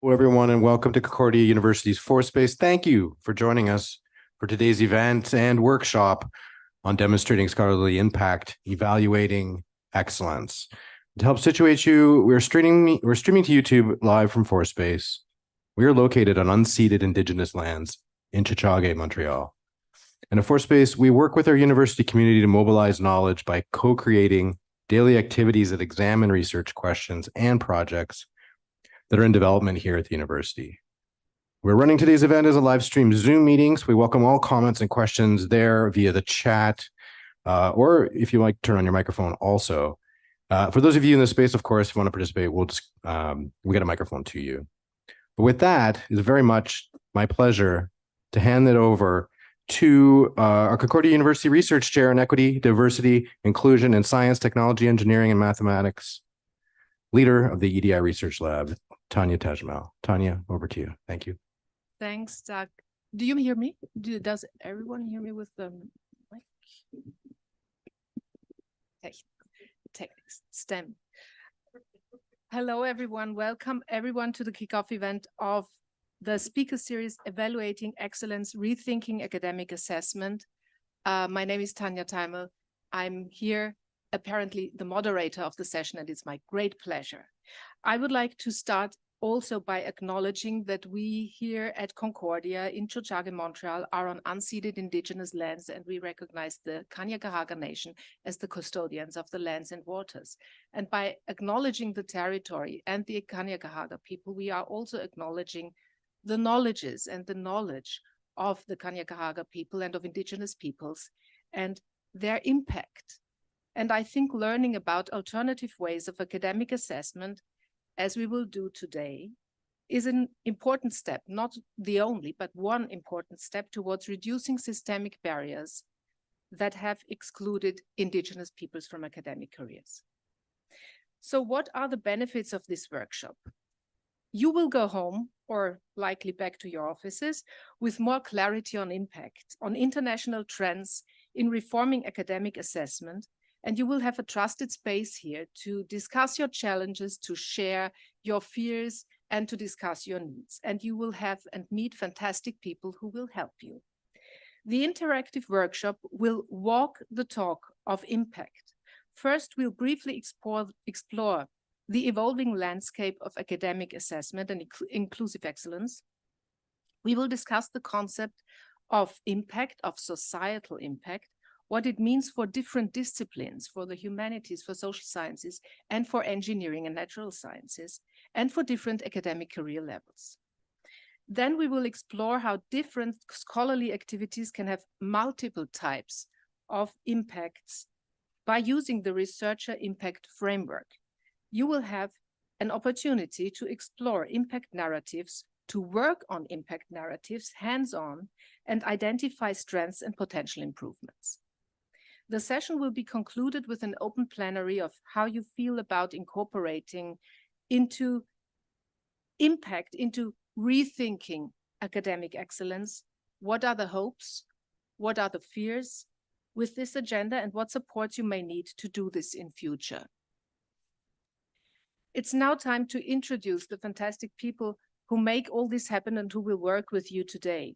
Hello, everyone, and welcome to Concordia University's ForSpace. Thank you for joining us for today's event and workshop on demonstrating scholarly impact, evaluating excellence. To help situate you, we're streaming to YouTube live from ForSpace. We are located on unceded Indigenous lands in Chichage, Montreal. And at ForSpace, we work with our university community to mobilize knowledge by co-creating daily activities that examine research questions and projects that are in development here at the university. We're running today's event as a live stream Zoom meeting, so we welcome all comments and questions there via the chat, or if you like, turn on your microphone also. For those of you in the space, of course, if you want to participate, we'll get a microphone to you. But with that, it's very much my pleasure to hand it over to our Concordia University Research Chair in Equity, Diversity, Inclusion, and Science, Technology, Engineering, and Mathematics, leader of the EDI Research Lab, Tanya Tajmal. Tanya, over to you. Thank you. Thanks, Doug. Do you hear me? Does everyone hear me with the mic? Okay. Techniques, STEM. Hello, everyone. Welcome, everyone, to the kickoff event of the speaker series, Evaluating Excellence, Rethinking Academic Assessment. My name is Tanya Tajmal. I'm here, apparently the moderator of the session, and it's my great pleasure. I would like to start also by acknowledging that we here at Concordia in Chichage, Montreal, are on unceded Indigenous lands, and we recognize the Kanien'kehá:ka Nation as the custodians of the lands and waters. And by acknowledging the territory and the Kanien'kehá:ka people, we are also acknowledging the knowledges and the knowledge of the Kanien'kehá:ka people and of Indigenous peoples and their impact. And I think learning about alternative ways of academic assessment, as we will do today, is an important step, not the only, but one important step towards reducing systemic barriers that have excluded Indigenous peoples from academic careers. So what are the benefits of this workshop? You will go home, or likely back to your offices, with more clarity on impact, on international trends in reforming academic assessment, and you will have a trusted space here to discuss your challenges, to share your fears, and to discuss your needs. And you will have and meet fantastic people who will help you. The interactive workshop will walk the talk of impact. First, we'll briefly explore the evolving landscape of academic assessment and inclusive excellence. We will discuss the concept of impact, of societal impact, what it means for different disciplines, for the humanities, for social sciences, and for engineering and natural sciences, and for different academic career levels. Then we will explore how different scholarly activities can have multiple types of impacts by using the researcher impact framework. You will have an opportunity to explore impact narratives, to work on impact narratives hands-on, and identify strengths and potential improvements. The session will be concluded with an open plenary of how you feel about incorporating into impact, into rethinking academic excellence. What are the hopes? What are the fears with this agenda, and what support you may need to do this in future? It's now time to introduce the fantastic people who make all this happen and who will work with you today.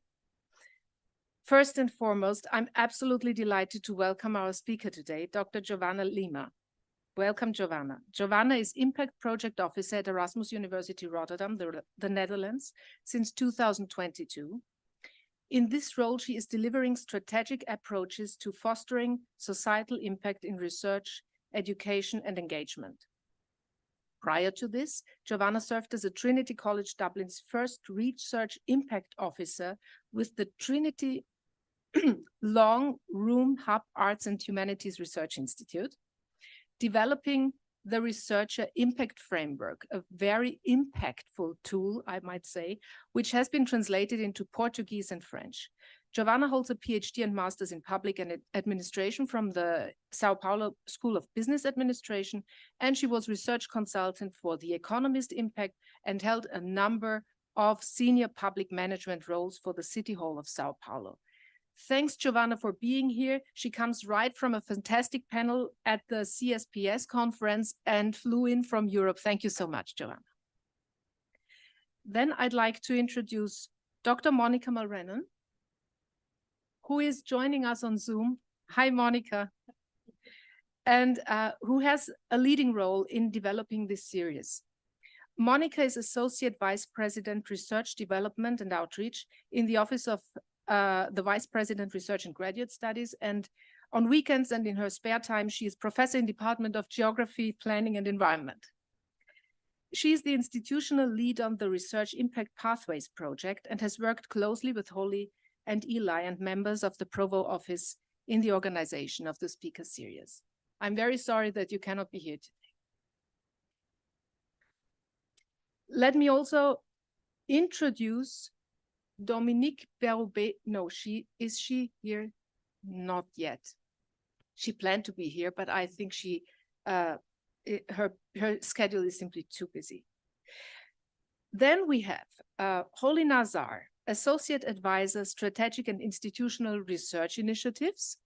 First and foremost, I'm absolutely delighted to welcome our speaker today, Dr. Giovanna Lima. Welcome, Giovanna. Giovanna is Impact Project Officer at Erasmus University Rotterdam, the Netherlands, since 2022. In this role, she is delivering strategic approaches to fostering societal impact in research, education, and engagement. Prior to this, Giovanna served as a Trinity College Dublin's first research impact officer with the Trinity Long Room Hub Arts and Humanities Research Institute, developing the Researcher Impact Framework, a very impactful tool, I might say, which has been translated into Portuguese and French. Giovanna holds a PhD and Master's in Public Administration from the Sao Paulo School of Business Administration, and she was research consultant for The Economist Impact and held a number of senior public management roles for the City Hall of Sao Paulo. Thanks, Giovanna, for being here. She comes right from a fantastic panel at the CSPS conference and flew in from Europe. Thank you so much, Giovanna. Then I'd like to introduce Dr. Monica Mulrennan, who is joining us on Zoom. Hi, Monica. And who has a leading role in developing this series. Monica is Associate Vice President, Research Development and Outreach in the Office of the Vice President, Research and Graduate Studies. And on weekends and in her spare time, she is Professor in Department of Geography, Planning and Environment. She is the institutional lead on the Research Impact Pathways project and has worked closely with Holly and Eli and members of the Provo office in the organization of the speaker series. I'm very sorry that you cannot be here today. Let me also introduce Dominique Berube. No, is she here? Not yet. She planned to be here, but I think her schedule is simply too busy. Then we have Holly Nazar, Associate Advisor, Strategic and Institutional Research Initiatives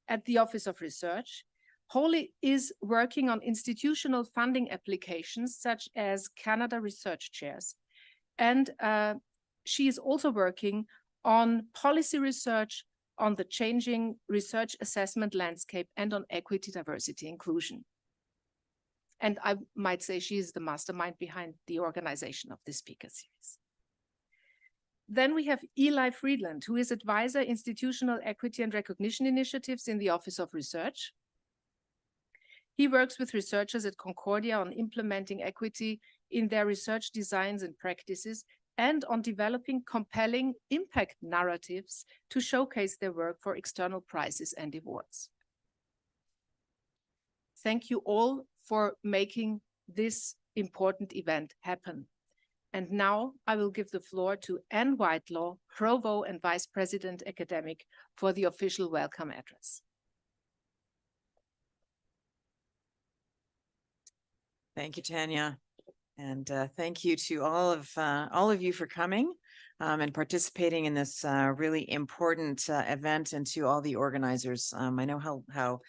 at the Office of Research. Holly is working on institutional funding applications such as Canada Research Chairs. And she is also working on policy research on the changing research assessment landscape and on equity, diversity, inclusion. And I might say she is the mastermind behind the organization of this speaker series. Then we have Eli Friedland, who is Advisor, Institutional Equity and Recognition Initiatives in the Office of Research. He works with researchers at Concordia on implementing equity in their research designs and practices and on developing compelling impact narratives to showcase their work for external prizes and awards. Thank you all for making this important event happen. And now I will give the floor to Anne Whitelaw, Provo and Vice President Academic, for the official welcome address. Thank you, Tanya. And thank you to all of you for coming and participating in this really important event, and to all the organizers. I know how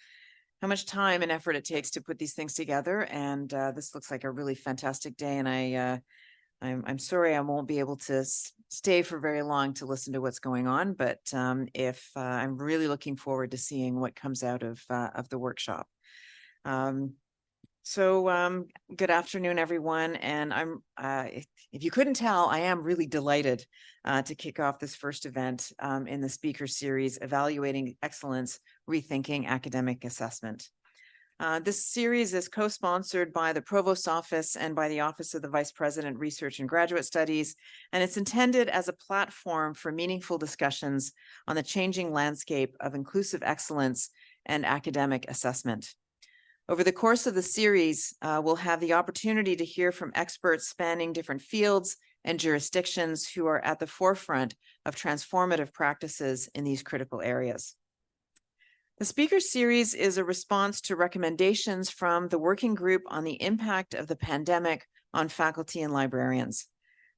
much time and effort it takes to put these things together, and this looks like a really fantastic day. And I'm sorry I won't be able to stay for very long to listen to what's going on, but I'm really looking forward to seeing what comes out of the workshop. So good afternoon, everyone. And if you couldn't tell, I am really delighted to kick off this first event in the speaker series, Evaluating Excellence, Rethinking Academic Assessment. This series is co-sponsored by the Provost Office and by the Office of the Vice President, Research and Graduate Studies, and it's intended as a platform for meaningful discussions on the changing landscape of inclusive excellence and academic assessment. Over the course of the series, we'll have the opportunity to hear from experts spanning different fields and jurisdictions who are at the forefront of transformative practices in these critical areas. The speaker series is a response to recommendations from the Working Group on the Impact of the Pandemic on Faculty and Librarians.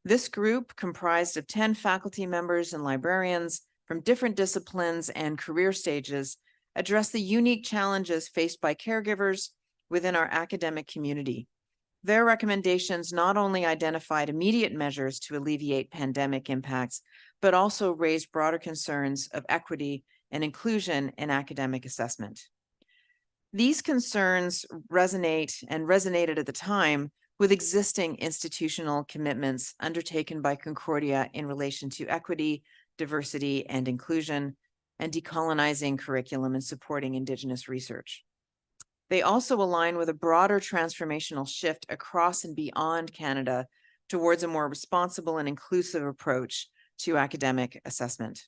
This group, comprised of 10 faculty members and librarians from different disciplines and career stages, address the unique challenges faced by caregivers within our academic community. Their recommendations not only identified immediate measures to alleviate pandemic impacts, but also raised broader concerns of equity and inclusion in academic assessment. These concerns resonated at the time with existing institutional commitments undertaken by Concordia in relation to equity, diversity, and inclusion, and decolonizing curriculum and supporting Indigenous research. They also align with a broader transformational shift across and beyond Canada towards a more responsible and inclusive approach to academic assessment.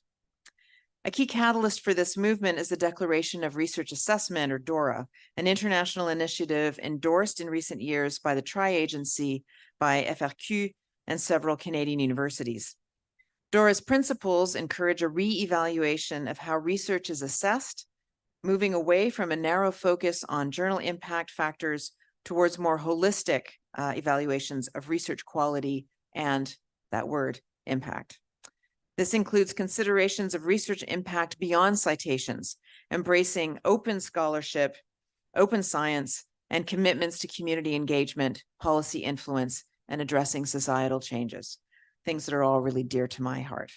A key catalyst for this movement is the Declaration of Research Assessment, or DORA, an international initiative endorsed in recent years by the tri-agency, by FRQ, and several Canadian universities. DORA's principles encourage a re-evaluation of how research is assessed, moving away from a narrow focus on journal impact factors towards more holistic evaluations of research quality and, that word, impact. This includes considerations of research impact beyond citations, embracing open scholarship, open science, and commitments to community engagement, policy influence, and addressing societal changes, things that are all really dear to my heart.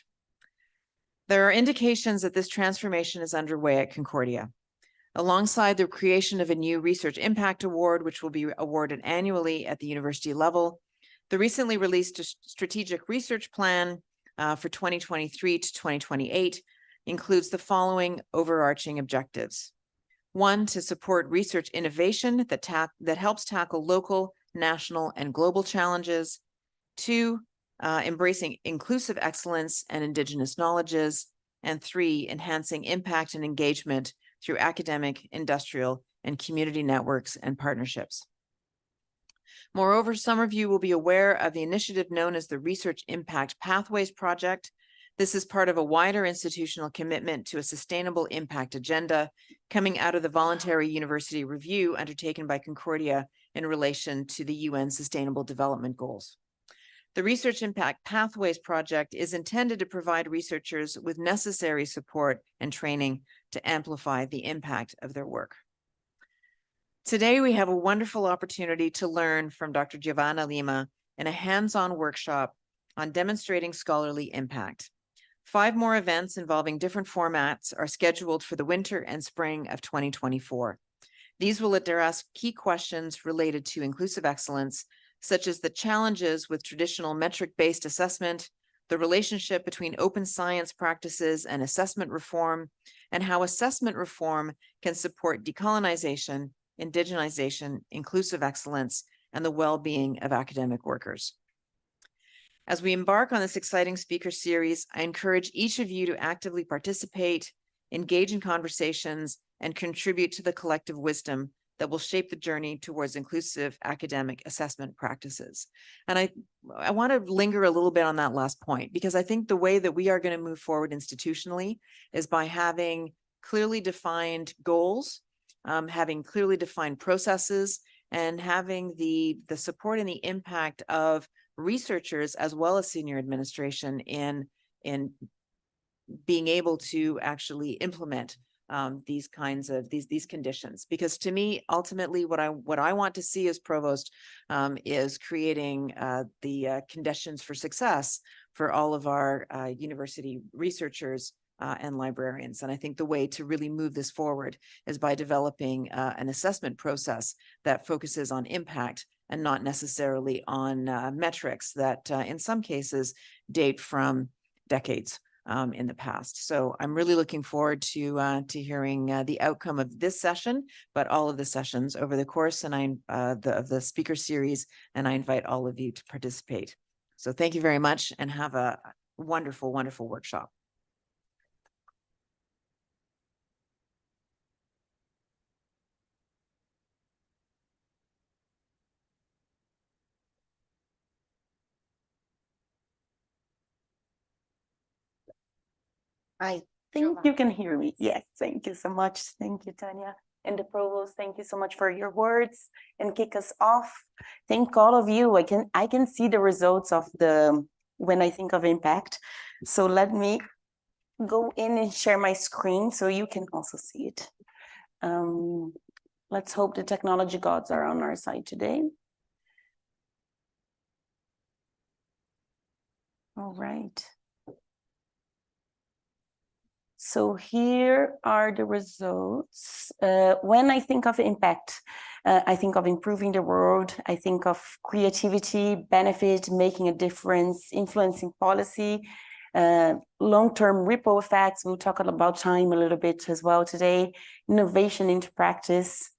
There are indications that this transformation is underway at Concordia. Alongside the creation of a new Research Impact Award, which will be awarded annually at the university level, the recently released strategic research plan for 2023 to 2028 includes the following overarching objectives. 1, to support research innovation that helps tackle local, national, and global challenges. 2, embracing inclusive excellence and Indigenous knowledges. And 3, enhancing impact and engagement through academic, industrial, and community networks and partnerships. Moreover, some of you will be aware of the initiative known as the Research Impact Pathways Project. This is part of a wider institutional commitment to a sustainable impact agenda coming out of the voluntary university review undertaken by Concordia in relation to the UN Sustainable Development Goals. The Research Impact Pathways Project is intended to provide researchers with necessary support and training to amplify the impact of their work. Today, we have a wonderful opportunity to learn from Dr. Giovanna Lima in a hands-on workshop on demonstrating scholarly impact. 5 more events involving different formats are scheduled for the winter and spring of 2024. These will address key questions related to inclusive excellence, such as the challenges with traditional metric-based assessment, the relationship between open science practices and assessment reform, and how assessment reform can support decolonization, indigenization, inclusive excellence, and the well-being of academic workers. As we embark on this exciting speaker series, I encourage each of you to actively participate, engage in conversations, and contribute to the collective wisdom that will shape the journey towards inclusive academic assessment practices. And I want to linger a little bit on that last point, because I think the way that we are going to move forward institutionally is by having clearly defined goals, having clearly defined processes, and having the support and the impact of researchers as well as senior administration in being able to actually implement these kinds of these conditions. Because to me, ultimately, what I want to see as provost is creating the conditions for success for all of our university researchers and librarians. And I think the way to really move this forward is by developing an assessment process that focuses on impact and not necessarily on metrics that in some cases date from decades in the past. So I'm really looking forward to hearing the outcome of this session, but all of the sessions over the course of the speaker series, and I invite all of you to participate. So thank you very much and have a wonderful, wonderful workshop. I think you can hear me. Yes, thank you so much. Thank you, Tanya. And the provost, thank you so much for your words and kick us off. Thank all of you. I can see the results of when I think of impact. So let me go in and share my screen so you can also see it. Let's hope the technology gods are on our side today. All right. So here are the results. When I think of impact, I think of improving the world. I think of creativity, benefit, making a difference, influencing policy, long-term ripple effects. We'll talk about time a little bit as well today. Innovation into practice.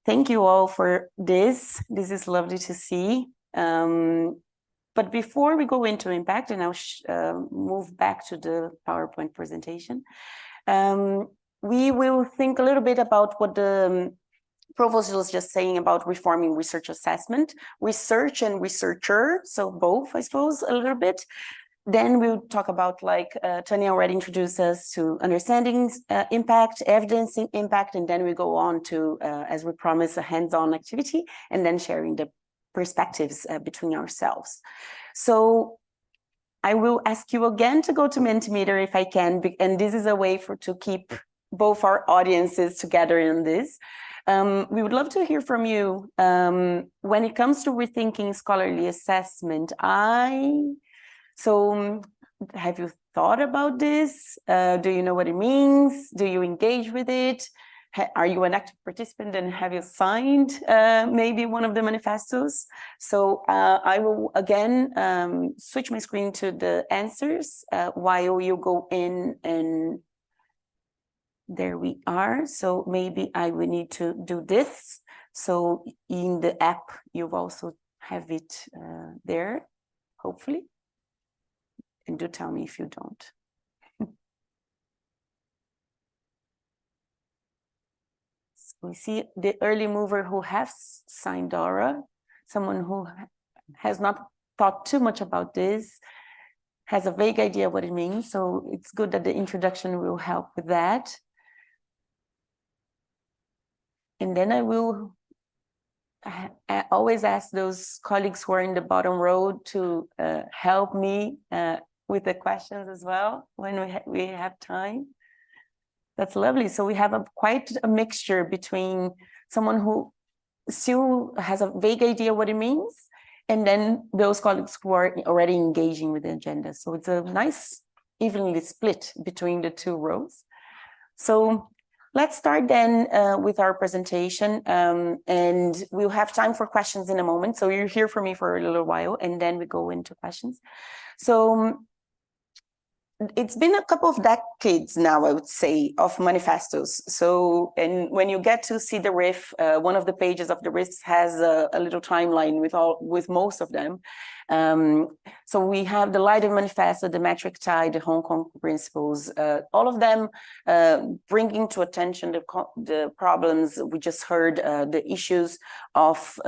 Thank you all for this. This is lovely to see. But before we go into impact, and I'll move back to the PowerPoint presentation, we will think a little bit about what the provost was just saying about reforming research assessment, research and researcher, so both, I suppose, a little bit. Then we'll talk about, like Tanya already introduced us to understanding impact, evidencing impact, and then we go on to, as we promised, a hands-on activity, and then sharing the perspectives between ourselves. So I will ask you again to go to Mentimeter if I can, and this is a way to keep both our audiences together in this. We would love to hear from you. When it comes to rethinking scholarly assessment, have you thought about this? Do you know what it means? Do you engage with it? Are you an active participant and have you signed maybe one of the manifestos? So I will again switch my screen to the answers while you go in, and there we are. So maybe I will need to do this. So in the app, you also have it there, hopefully. And do tell me if you don't. So we see the early mover who has signed DORA, someone who has not thought too much about this, has a vague idea what it means. So it's good that the introduction will help with that. And then I will always ask those colleagues who are in the bottom row to help me with the questions as well when we have time. That's lovely. So we have quite a mixture between someone who still has a vague idea what it means, and then those colleagues who are already engaging with the agenda. So it's a nice evenly split between the two rows. So let's start then with our presentation, and we'll have time for questions in a moment. So you're here for me for a little while, and then we go into questions. So it's been a couple of decades now, I would say, of manifestos. So, and when you get to see the RIF, one of the pages of the RIF has a little timeline with most of them. So we have the Leiden Manifesto, the Metric Tie, the Hong Kong Principles, all of them bringing to attention the problems we just heard, the issues of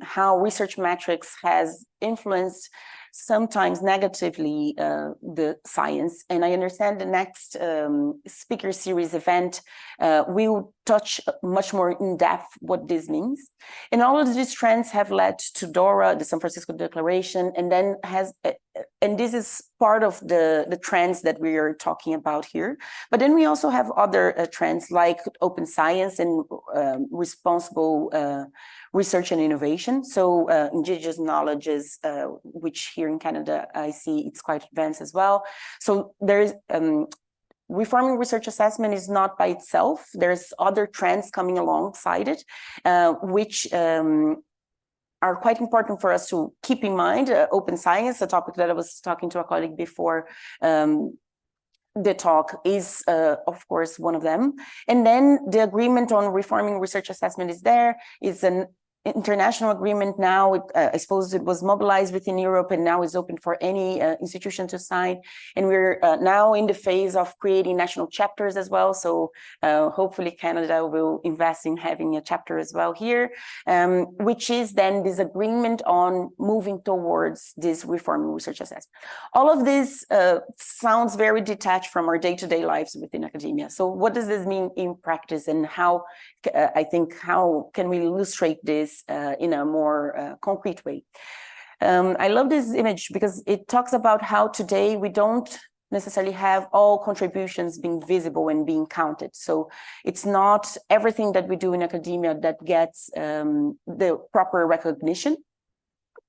how research metrics has influenced sometimes negatively the science. And I understand the next speaker series event will touch much more in depth what this means. And all of these trends have led to DORA, the San Francisco Declaration, and then and this is part of the trends that we are talking about here. But then we also have other trends like open science and responsible research and innovation. So indigenous knowledges, which here in Canada, I see it's quite advanced as well. So there's reforming research assessment is not by itself. There's other trends coming alongside it, which are quite important for us to keep in mind. Open science, a topic that I was talking to a colleague before the talk, is of course one of them. And then the agreement on reforming research assessment is there. It's an international agreement now. I suppose it was mobilized within Europe and now is open for any institution to sign. And we're now in the phase of creating national chapters as well. So hopefully Canada will invest in having a chapter as well here, which is then this agreement on moving towards this reforming research assessment. All of this sounds very detached from our day-to-day lives within academia. So what does this mean in practice, and how can we illustrate this in a more concrete way? I love this image because it talks about how today we don't necessarily have all contributions being visible and being counted. So it's not everything that we do in academia that gets the proper recognition.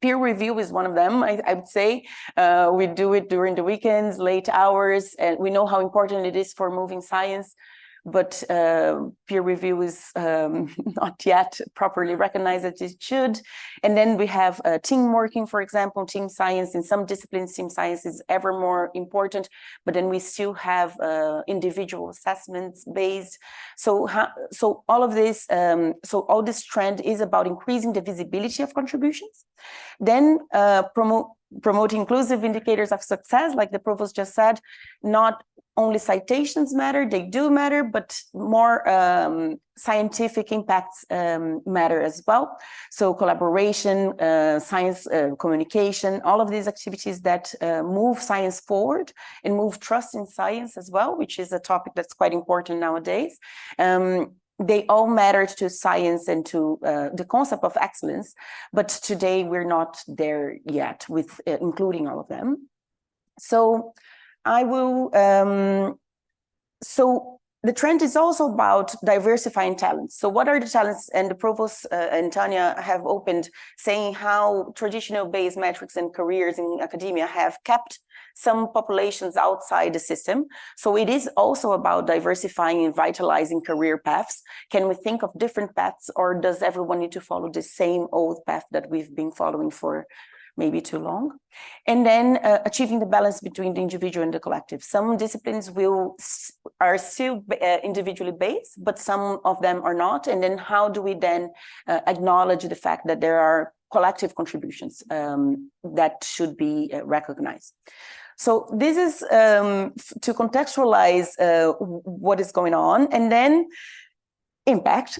Peer review is one of them, I would say. We do it during the weekends, late hours, and we know how important it is for moving science. But peer review is not yet properly recognized as it should. And then we have team working, for example, team science. In some disciplines, team science is ever more important, but then we still have individual assessments based. So all of this, all this trend is about increasing the visibility of contributions. Then promote inclusive indicators of success, like the provost just said. Not only citations matter, they do matter, but more scientific impacts matter as well. So collaboration, science communication, all of these activities that move science forward and move trust in science as well, which is a topic that's quite important nowadays. They all matter to science and to the concept of excellence, but today we're not there yet with including all of them. So I will, the trend is also about diversifying talents. So what are the talents? And the provost and Tanya have opened saying how traditional based metrics and careers in academia have kept some populations outside the system. So it is also about diversifying and vitalizing career paths. Can we think of different paths, or does everyone need to follow the same old path that we've been following for maybe too long? And then achieving the balance between the individual and the collective. Some disciplines are still individually based, but some of them are not. And then how do we then acknowledge the fact that there are collective contributions that should be recognized? So this is to contextualize what is going on. And then impact.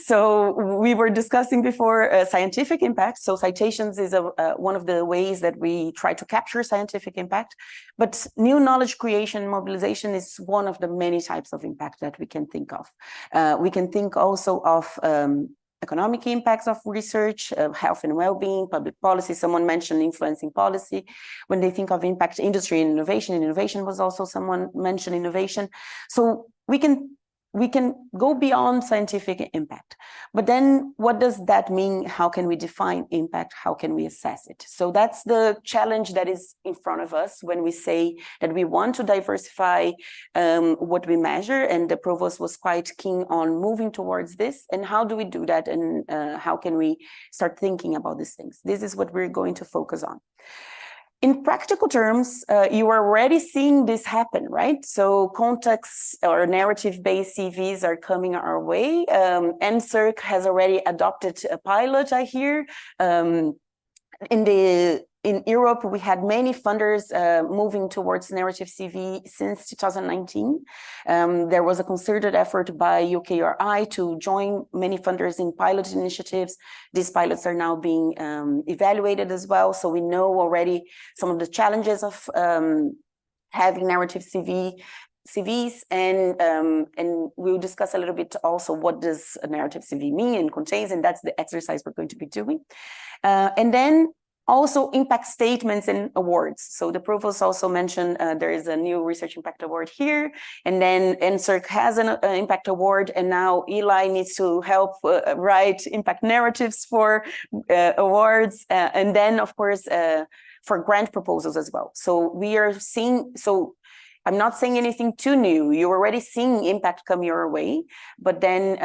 So we were discussing before scientific impact. So citations is one of the ways that we try to capture scientific impact, but new knowledge creation and mobilization is one of the many types of impact that we can think of. We can think also of economic impacts of research, health and well-being, public policy. Someone mentioned influencing policy. When they think of impact, industry and innovation was also someone mentioned innovation. So we can go beyond scientific impact, but then what does that mean? How can we define impact? How can we assess it? So that's the challenge that is in front of us when we say that we want to diversify what we measure, and the provost was quite keen on moving towards this. And how do we do that? And how can we start thinking about these things? This is what we're going to focus on. In practical terms, you are already seeing this happen, right? So context or narrative-based CVs are coming our way. NSERC has already adopted a pilot, I hear. In Europe, we had many funders moving towards narrative CV since 2019. There was a concerted effort by UKRI to join many funders in pilot initiatives. These pilots are now being evaluated as well. So we know already some of the challenges of having narrative CVs, and we'll discuss a little bit also what does a narrative CV mean and contains, and that's the exercise we're going to be doing. And then also impact statements and awards. So the provost also mentioned there is a new research impact award here, and then NSERC has an impact award, and now Eli needs to help write impact narratives for awards, and then of course for grant proposals as well. So we are seeing, so I'm not saying anything too new. You're already seeing impact come your way, but then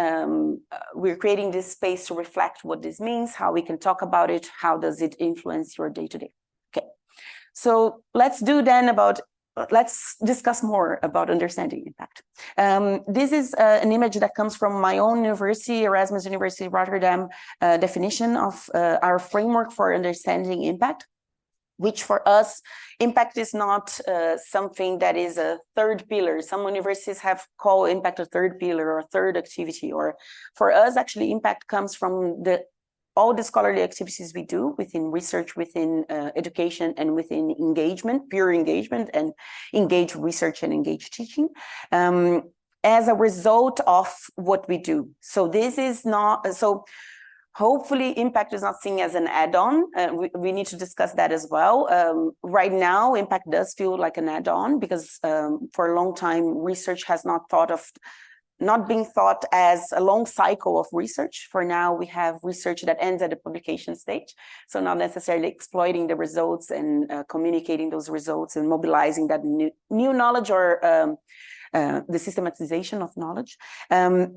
we're creating this space to reflect what this means, how we can talk about it, how does it influence your day-to-day. Okay, so let's discuss more about understanding impact. This is an image that comes from my own university, Erasmus University Rotterdam, definition of our framework for understanding impact, which for us, impact is not something that is a third pillar. Some universities have called impact a third pillar or a third activity, or for us, actually, impact comes from all the scholarly activities we do within research, within education, and within engagement, pure engagement, and engaged research and engaged teaching. As a result of what we do. So this is not, so hopefully impact is not seen as an add-on. We need to discuss that as well. Right now, impact does feel like an add-on because for a long time, research has not been thought as a long cycle of research. For now, we have research that ends at the publication stage. So not necessarily exploiting the results and communicating those results and mobilizing that new knowledge or the systematization of knowledge.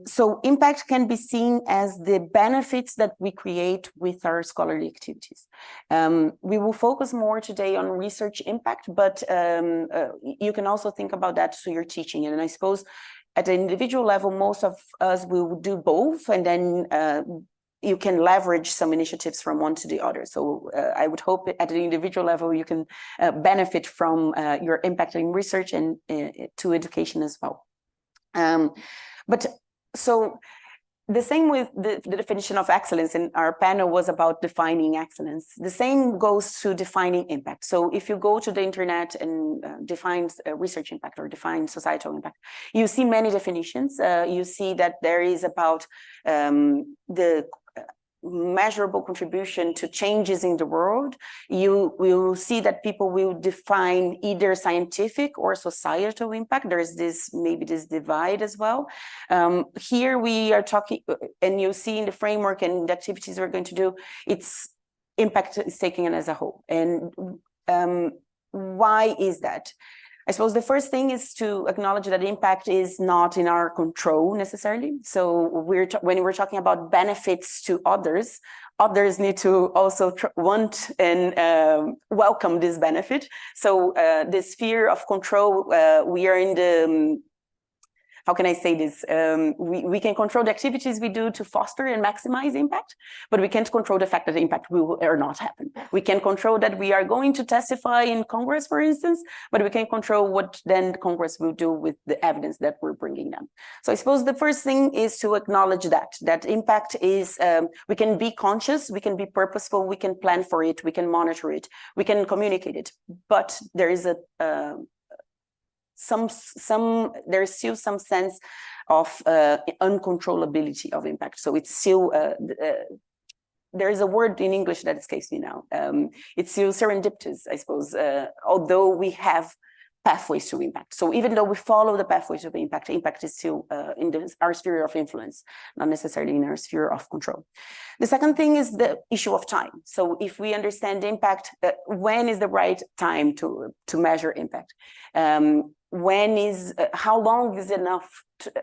So impact can be seen as the benefits that we create with our scholarly activities. We will focus more today on research impact, but you can also think about that to your teaching. And I suppose at the individual level, most of us will do both, and then you can leverage some initiatives from one to the other. So I would hope at the individual level, you can benefit from your impact in research and to education as well. But so the same with the definition of excellence, and our panel was about defining excellence. The same goes to defining impact. So if you go to the internet and define research impact or define societal impact, you see many definitions. You see that there is about the measurable contribution to changes in the world, you will see that people will define either scientific or societal impact. There's maybe this divide as well. Here we are talking, and you'll see in the framework and the activities we're going to do, it's impact is taken as a whole. And why is that? I suppose the first thing is to acknowledge that impact is not in our control necessarily. So when we're talking about benefits to others, others need to also want and welcome this benefit. So the sphere of control, we are in the how can I say this? We can control the activities we do to foster and maximize impact, but we can't control the fact that the impact will or not happen. We can control that we are going to testify in Congress, for instance, but we can control what then the Congress will do with the evidence that we're bringing them. So I suppose the first thing is to acknowledge that impact is, we can be conscious, we can be purposeful, we can plan for it, we can monitor it, we can communicate it, but there is there's still some sense of uncontrollability of impact. So it's still there is a word in English that escapes me now. It's still serendipitous, I suppose, although we have pathways to impact. So even though we follow the pathways of impact, impact is still in our sphere of influence, not necessarily in our sphere of control. The second thing is the issue of time. So if we understand impact, when is the right time to measure impact? When is, how long is enough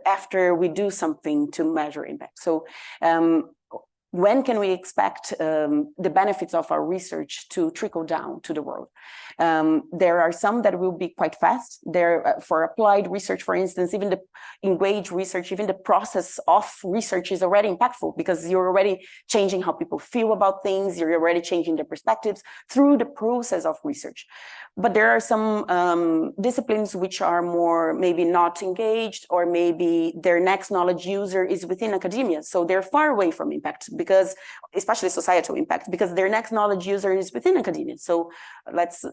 after we do something to measure impact? So when can we expect the benefits of our research to trickle down to the world? There are some that will be quite fast. There, for applied research, for instance, even the engaged research, even the process of research is already impactful because you're already changing how people feel about things. You're already changing their perspectives through the process of research. But there are some disciplines which are more maybe not engaged, or maybe their next knowledge user is within academia. So they're far away from impact, because especially societal impact, because their next knowledge user is within academia. So let's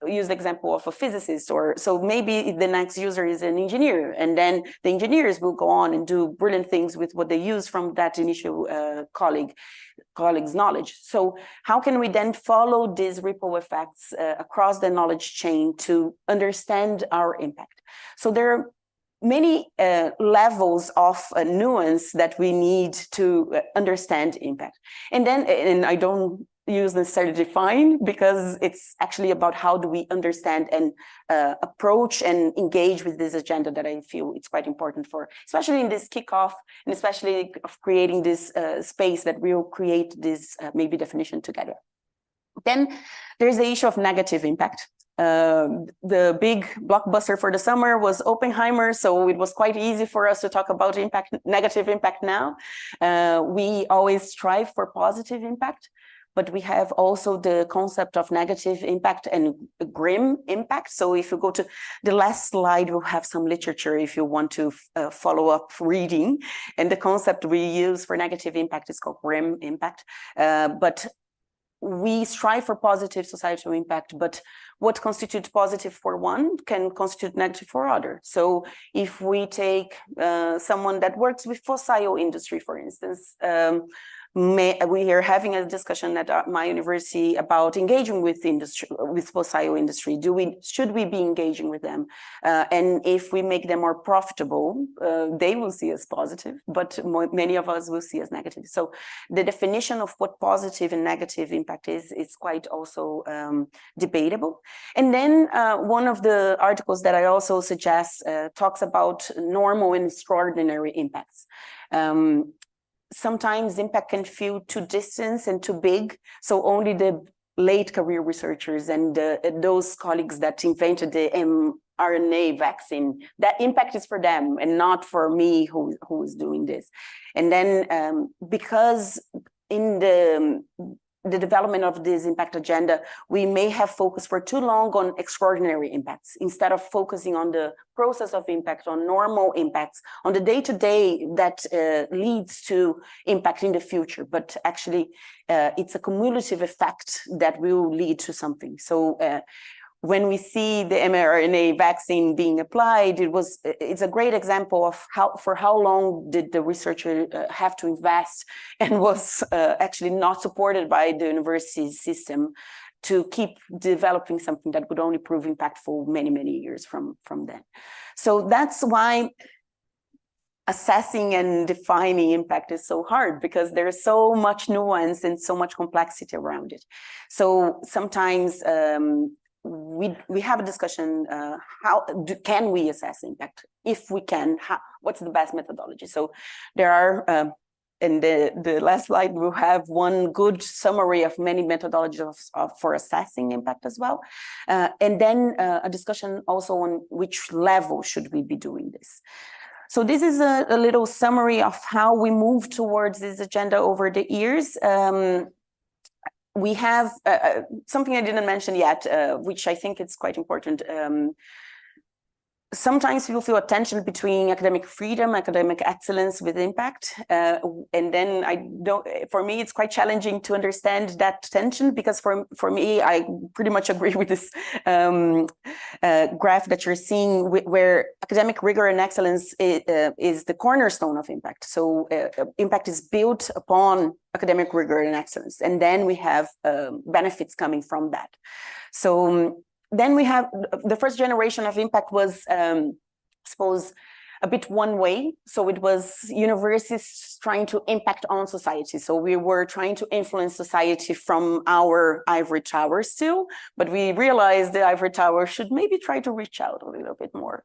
use the example of a physicist, or so maybe the next user is an engineer, and then the engineers will go on and do brilliant things with what they use from that initial colleague's knowledge. So how can we then follow these ripple effects across the knowledge chain to understand our impact? So there are many levels of nuance that we need to understand impact. And then, and I don't use necessarily define, because it's actually about how do we understand and approach and engage with this agenda that I feel it's quite important for, especially in this kickoff, and especially of creating this space that will create this maybe definition together. Then there's the issue of negative impact. The big blockbuster for the summer was Oppenheimer, so it was quite easy for us to talk about impact, negative impact now. We always strive for positive impact, but we have also the concept of negative impact and grim impact. So if you go to the last slide, we'll have some literature if you want to follow up reading. And the concept we use for negative impact is called grim impact. But we strive for positive societal impact, but what constitutes positive for one can constitute negative for other. So if we take someone that works with fossil industry, for instance, we are having a discussion at my university about engaging with industry, with fossil industry. Should we be engaging with them? And if we make them more profitable, they will see as positive, but many of us will see as negative. So the definition of what positive and negative impact is quite also debatable. And then one of the articles that I also suggest talks about normal and extraordinary impacts. Sometimes impact can feel too distant and too big, so only the late career researchers and those colleagues that invented the mRNA vaccine, that impact is for them and not for me who is doing this. And then because in the development of this impact agenda, we may have focused for too long on extraordinary impacts instead of focusing on the process of impact, on normal impacts, on the day-to-day that leads to impact in the future. But actually, it's a cumulative effect that will lead to something. So when we see the mRNA vaccine being applied, it's a great example of how long did the researcher have to invest, and was actually not supported by the university system to keep developing something that would only prove impactful many, many years from then. So that's why assessing and defining impact is so hard, because there's so much nuance and so much complexity around it. So sometimes we have a discussion, can we assess impact? If we can, what's the best methodology? So there are, in the last slide, we'll have one good summary of many methodologies for assessing impact as well. And then a discussion also on which level should we be doing this. So this is a little summary of how we move towards this agenda over the years. We have something I didn't mention yet, which I think is quite important. Sometimes people feel a tension between academic freedom, academic excellence with impact. And then for me, it's quite challenging to understand that tension, because for me, I pretty much agree with this graph that you're seeing, where academic rigor and excellence is the cornerstone of impact. So impact is built upon academic rigor and excellence. And then we have benefits coming from that. So then we have the first generation of impact was, I suppose, a bit one way. So it was universities trying to impact on society. So we were trying to influence society from our ivory tower still, but we realized the ivory tower should maybe try to reach out a little bit more.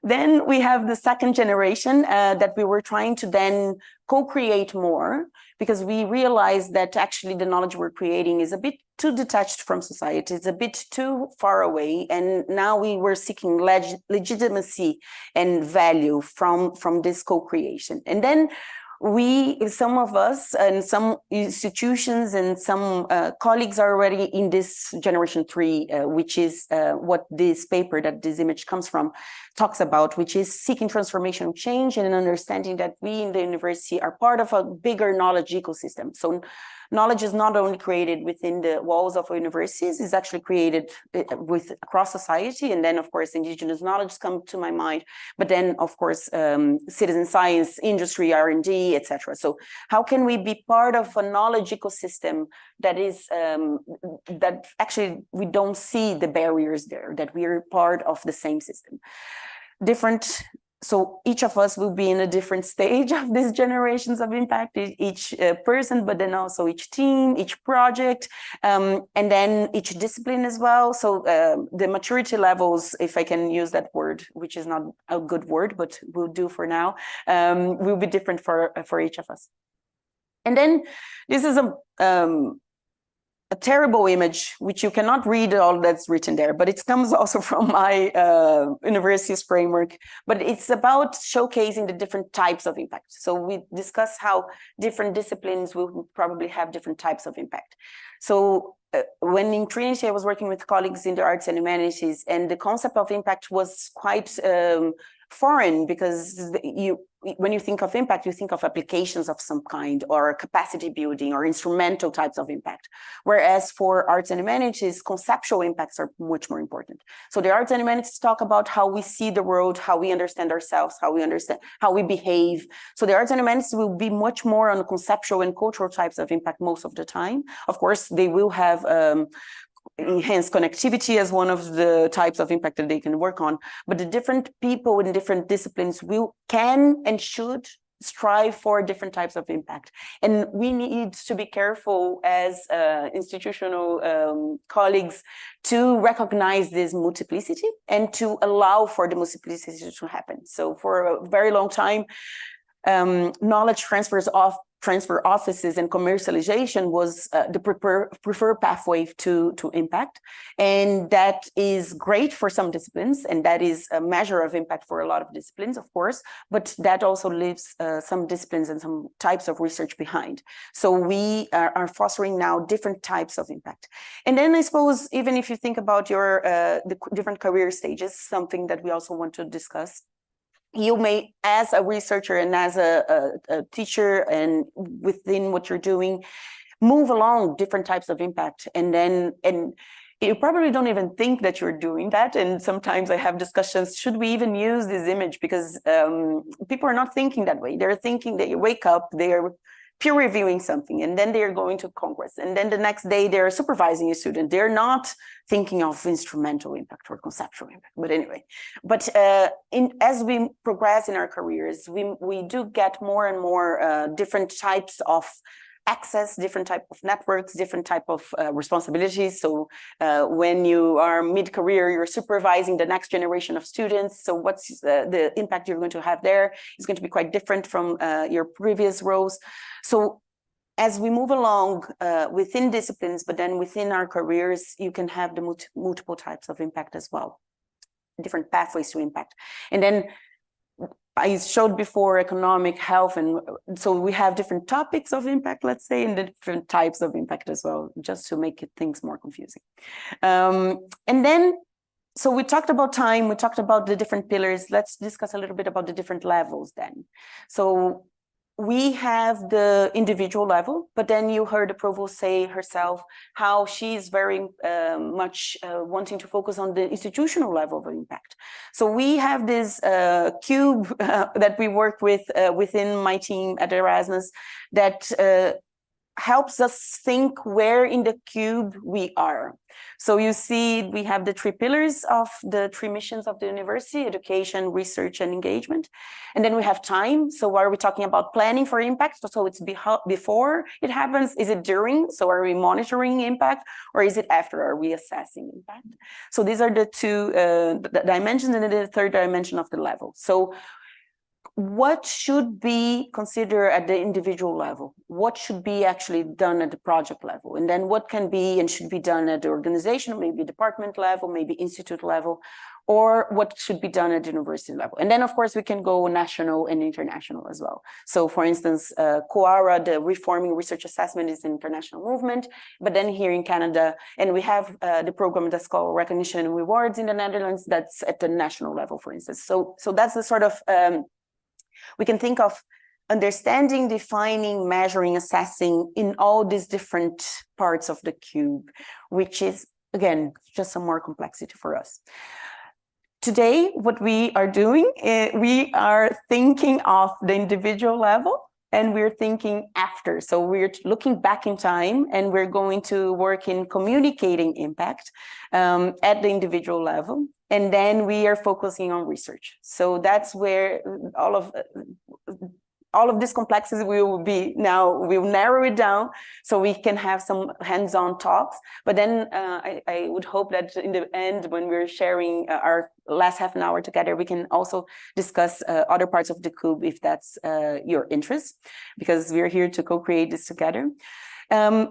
Then we have the second generation that we were trying to then co-create more, because we realized that actually the knowledge we're creating is a bit too detached from society. It's a bit too far away. And now we were seeking legitimacy and value from this co-creation. And then some of us and some institutions and some colleagues are already in this generation 3, which is what this paper that this image comes from talks about, which is seeking transformational change and understanding that we in the university are part of a bigger knowledge ecosystem. So knowledge is not only created within the walls of universities, it's actually created across society. And then, of course, indigenous knowledge come to my mind. But then, of course, citizen science, industry, R&D, etc. So how can we be part of a knowledge ecosystem that is, that actually we don't see the barriers there, that we are part of the same system? So each of us will be in a different stage of these generations of impact, each person, but then also each team, each project, and then each discipline as well. So the maturity levels, if I can use that word, which is not a good word, but we'll do for now, will be different for each of us. And then this is a terrible image, which you cannot read all that's written there, but it comes also from my university's framework. But it's about showcasing the different types of impact. So we discuss how different disciplines will probably have different types of impact. So when in Trinity, I was working with colleagues in the arts and humanities, and the concept of impact was quite foreign, because when you think of impact, you think of applications of some kind, or capacity building, or instrumental types of impact. Whereas for arts and humanities, conceptual impacts are much more important. So the arts and humanities talk about how we see the world, how we understand ourselves, how we behave. So the arts and humanities will be much more on conceptual and cultural types of impact most of the time. Of course, they will have enhanced connectivity as one of the types of impact that they can work on, but the different people in different disciplines can and should strive for different types of impact. And we need to be careful as institutional colleagues to recognize this multiplicity and to allow for the multiplicity to happen. So for a very long time, knowledge transfer offices and commercialization was the preferred pathway to impact. And that is great for some disciplines, and that is a measure of impact for a lot of disciplines, of course, but that also leaves some disciplines and some types of research behind. So we are fostering now different types of impact. And then I suppose, even if you think about your the different career stages, something that we also want to discuss, you may, as a researcher and as a teacher, and within what you're doing, move along different types of impact. And you probably don't even think that you're doing that. And sometimes I have discussions, should we even use this image? Because people are not thinking that way. They're thinking that you wake up, they're peer reviewing something, and then they're going to Congress. And then the next day they're supervising a student. They're not thinking of instrumental impact or conceptual impact. But anyway, as we progress in our careers, we do get more and more different types of access, different type of networks, different type of responsibilities. So when you are mid-career, you're supervising the next generation of students. So what's the impact you're going to have there is going to be quite different from your previous roles. So as we move along within disciplines, but then within our careers, you can have the multiple types of impact as well, different pathways to impact. And then I showed before economic, health, and so we have different topics of impact, let's say, and different types of impact as well, just to make things more confusing. And then, so we talked about time, we talked about the different pillars. Let's discuss a little bit about the different levels then. So we have the individual level, but then you heard the Provost say herself how she's very much wanting to focus on the institutional level of impact. So we have this cube that we work with within my team at Erasmus that helps us think where in the cube we are. So you see, we have the three pillars of the three missions of the university: education, research, and engagement. And then we have time. So are we talking about planning for impact? So it's before it happens. Is it during? So are we monitoring impact, or is it after? Are we assessing impact? So these are the two dimensions, and then the third dimension of the level. So what should be considered at the individual level? What should be actually done at the project level? And then what can be and should be done at the organization, maybe department level, maybe institute level, or what should be done at the university level? And then, of course, we can go national and international as well. So, for instance, COARA, the Reforming Research Assessment, is an international movement. But then here in Canada, and we have the program that's called Recognition and Rewards in the Netherlands, that's at the national level, for instance. So that's the sort of we can think of understanding, defining, measuring, assessing in all these different parts of the cube, which is, again, just some more complexity for us. Today, what we are doing, we are thinking of the individual level, and we're thinking after. So we're looking back in time, and we're going to work in communicating impact at the individual level. And then we are focusing on research. So that's where all of this complexity will be now, we'll narrow it down so we can have some hands-on talks. But then I would hope that in the end, when we're sharing our last half an hour together, we can also discuss other parts of the cube if that's your interest, because we're here to co-create this together.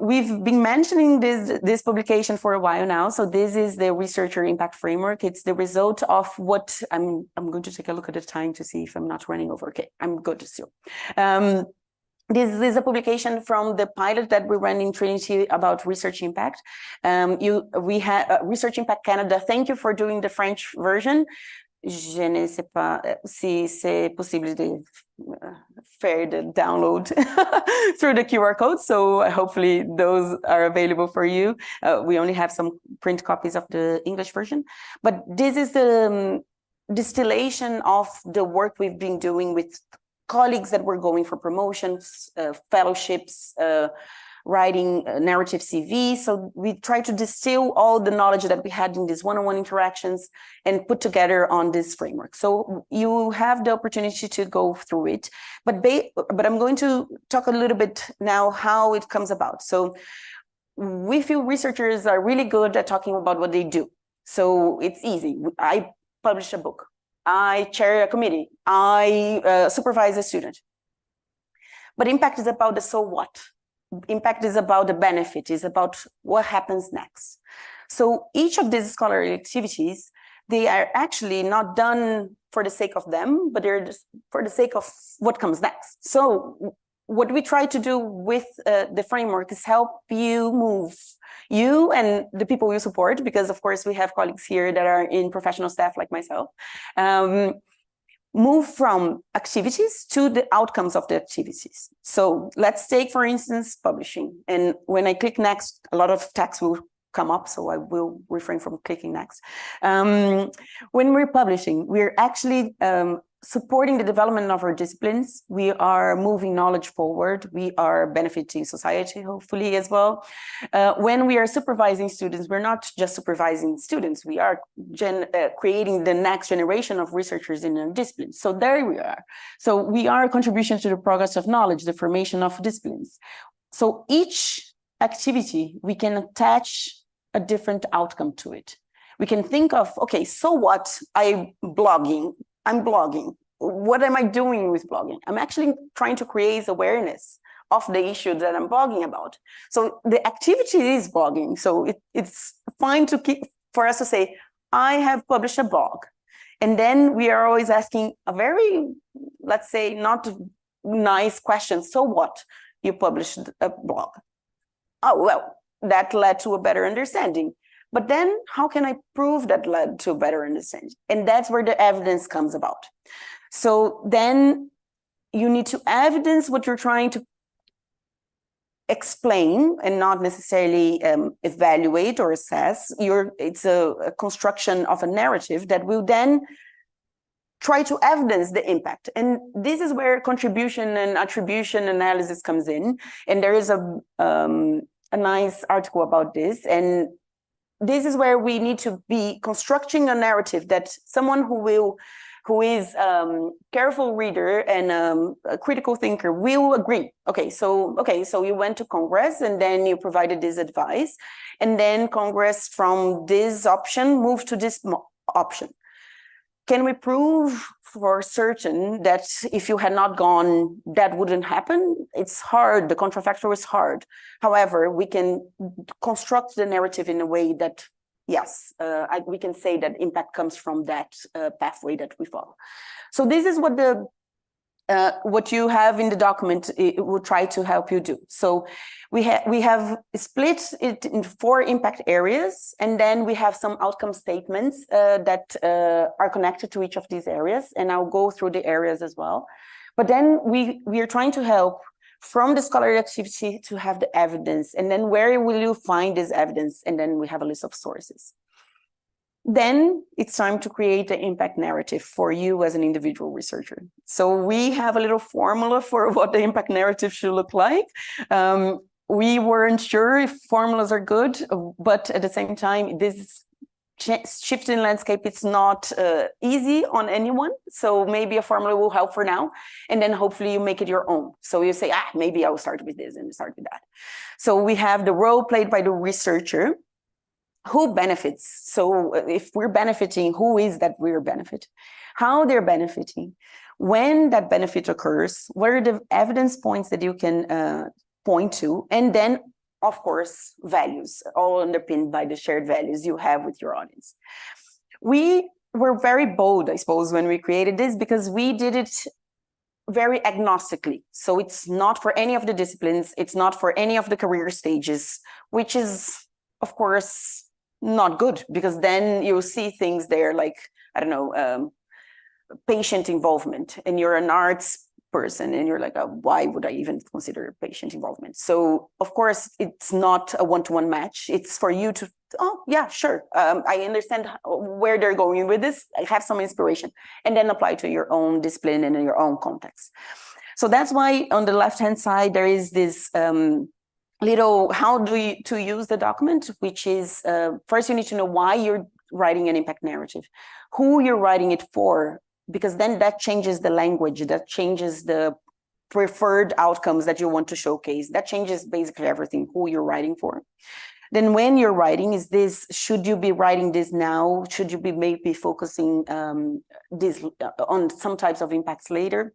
We've been mentioning this publication for a while now. So this is the Researcher Impact Framework. It's the result of what I'm going to take a look at the time to see if I'm not running over. Okay, I'm good still. This is a publication from the pilot that we ran in Trinity about research impact. We had Research Impact Canada. Thank you for doing the French version. Je ne sais pas si c'est possible de faire the download through the QR code. So hopefully those are available for you. We only have some print copies of the English version, but this is the distillation of the work we've been doing with colleagues that were going for promotions, fellowships, writing narrative CV. So we try to distill all the knowledge that we had in these one-on-one interactions and put together on this framework. So you have the opportunity to go through it, but I'm going to talk a little bit now how it comes about. So we feel researchers are really good at talking about what they do. So it's easy. I publish a book. I chair a committee. I supervise a student. But impact is about the so what. Impact is about the benefit, is about what happens next. So each of these scholarly activities, they are actually not done for the sake of them, but they're just for the sake of what comes next. So what we try to do with the framework is help you move, you and the people you support, because of course we have colleagues here that are in professional staff like myself, move from activities to the outcomes of the activities. So let's take, for instance, publishing. And when I click next, a lot of text will come up, so I will refrain from clicking next. When we're publishing, we're actually supporting the development of our disciplines. We are moving knowledge forward. We are benefiting society, hopefully, as well. When we are supervising students, we're not just supervising students. We are creating the next generation of researchers in our disciplines. So there we are. So we are a contribution to the progress of knowledge, the formation of disciplines. So each activity, we can attach a different outcome to it. We can think of, okay, so what? I'm blogging. What am I doing with blogging? I'm actually trying to create awareness of the issue that I'm blogging about. So the activity is blogging. So it's fine for us to say, I have published a blog. And then we are always asking a very, let's say, not nice question. So what? You published a blog. Oh, well, that led to a better understanding. But then how can I prove that led to a better understanding? And that's where the evidence comes about. So then you need to evidence what you're trying to explain and not necessarily evaluate or assess. It's a construction of a narrative that will then try to evidence the impact. And this is where contribution and attribution analysis comes in. And there is a nice article about this. And this is where we need to be constructing a narrative that someone who is careful reader and a critical thinker will agree. Okay, so you went to Congress and then you provided this advice, and then Congress from this option moved to this option. Can we prove for certain that if you had not gone, that wouldn't happen? It's hard. The contrafactual is hard. However, we can construct the narrative in a way that, yes, we can say that impact comes from that pathway that we follow. So this is what you have in the document. It will try to help you do. So we have split it in 4 impact areas, and then we have some outcome statements that are connected to each of these areas, and I'll go through the areas as well. But then we are trying to help from the scholarly activity to have the evidence, and then where will you find this evidence? And then we have a list of sources. Then it's time to create an impact narrative for you as an individual researcher. So we have a little formula for what the impact narrative should look like. We weren't sure if formulas are good, but at the same time, this shifting landscape, it's not easy on anyone. So maybe a formula will help for now. And then hopefully you make it your own. So you say, maybe I will start with this and start with that. So we have the role played by the researcher. Who benefits? So if we're benefiting, who is that we're benefiting? How they're benefiting? When that benefit occurs? What are the evidence points that you can point to? And then, of course, values, all underpinned by the shared values you have with your audience. We were very bold, I suppose, when we created this, because we did it very agnostically. So it's not for any of the disciplines. It's not for any of the career stages, which is, of course, not good, because then you'll see things there like, I don't know, patient involvement, and you're an arts person and you're like, why would I even consider patient involvement? So of course, it's not a one-to-one match. It's for you to, oh yeah, sure. I understand where they're going with this. I have some inspiration, and then apply to your own discipline and in your own context. So that's why on the left-hand side, there is this little how to use the document, which is first you need to know why you're writing an impact narrative, who you're writing it for, because then that changes the language, that changes the preferred outcomes that you want to showcase, that changes basically everything, who you're writing for. Then when you're writing, should you be writing this now? Should you be maybe focusing this on some types of impacts later?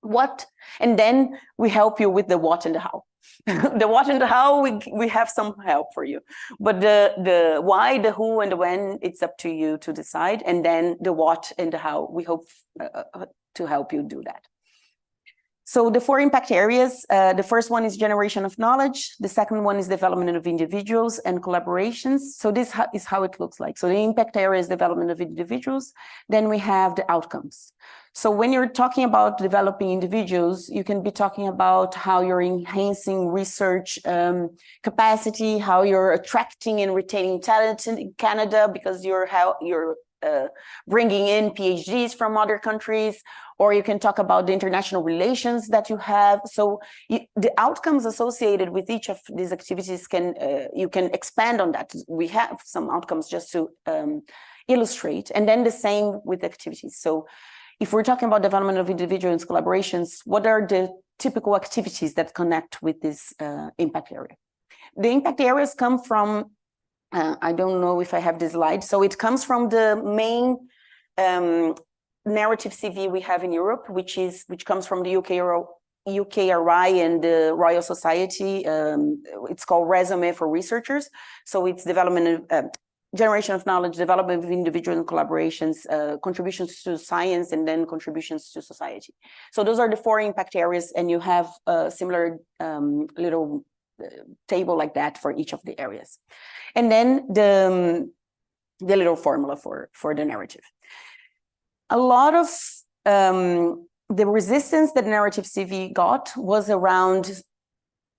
What? And then we help you with the what and the how. The what and the how, we have some help for you, but the why, the who, and the when, it's up to you to decide. And then the what and the how, we hope to help you do that. So the 4 impact areas, the first one is generation of knowledge. The second one is development of individuals and collaborations. So this is how it looks like. So the impact area is development of individuals. Then we have the outcomes. So when you're talking about developing individuals, you can be talking about how you're enhancing research capacity, how you're attracting and retaining talent in Canada because you're bringing in PhDs from other countries, or you can talk about the international relations that you have. So the outcomes associated with each of these activities you can expand on that. We have some outcomes just to illustrate, and then the same with activities. So if we're talking about development of individuals collaborations, what are the typical activities that connect with this impact area? The impact areas come from, I don't know if I have this slide. So it comes from the main narrative CV we have in Europe, which comes from the UKRI and the Royal Society. It's called Resume for Researchers. So it's development of generation of knowledge, development of individual collaborations, contributions to science, and then contributions to society. So those are the 4 impact areas, and you have a similar little table like that for each of the areas. And then the little formula for the narrative. A lot of the resistance that narrative CV got was around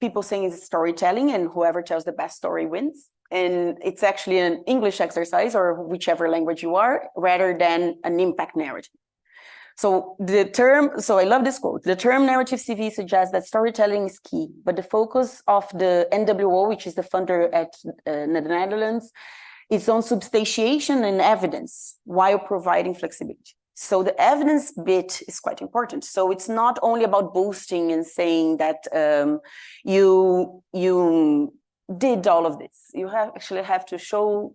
people saying it's storytelling and whoever tells the best story wins. And it's actually an English exercise or whichever language you are, rather than an impact narrative. So I love this quote, the term narrative CV suggests that storytelling is key, but the focus of the NWO, which is the funder at the Netherlands, is on substantiation and evidence while providing flexibility. So the evidence bit is quite important. So it's not only about boasting and saying that you did all of this. You actually have to show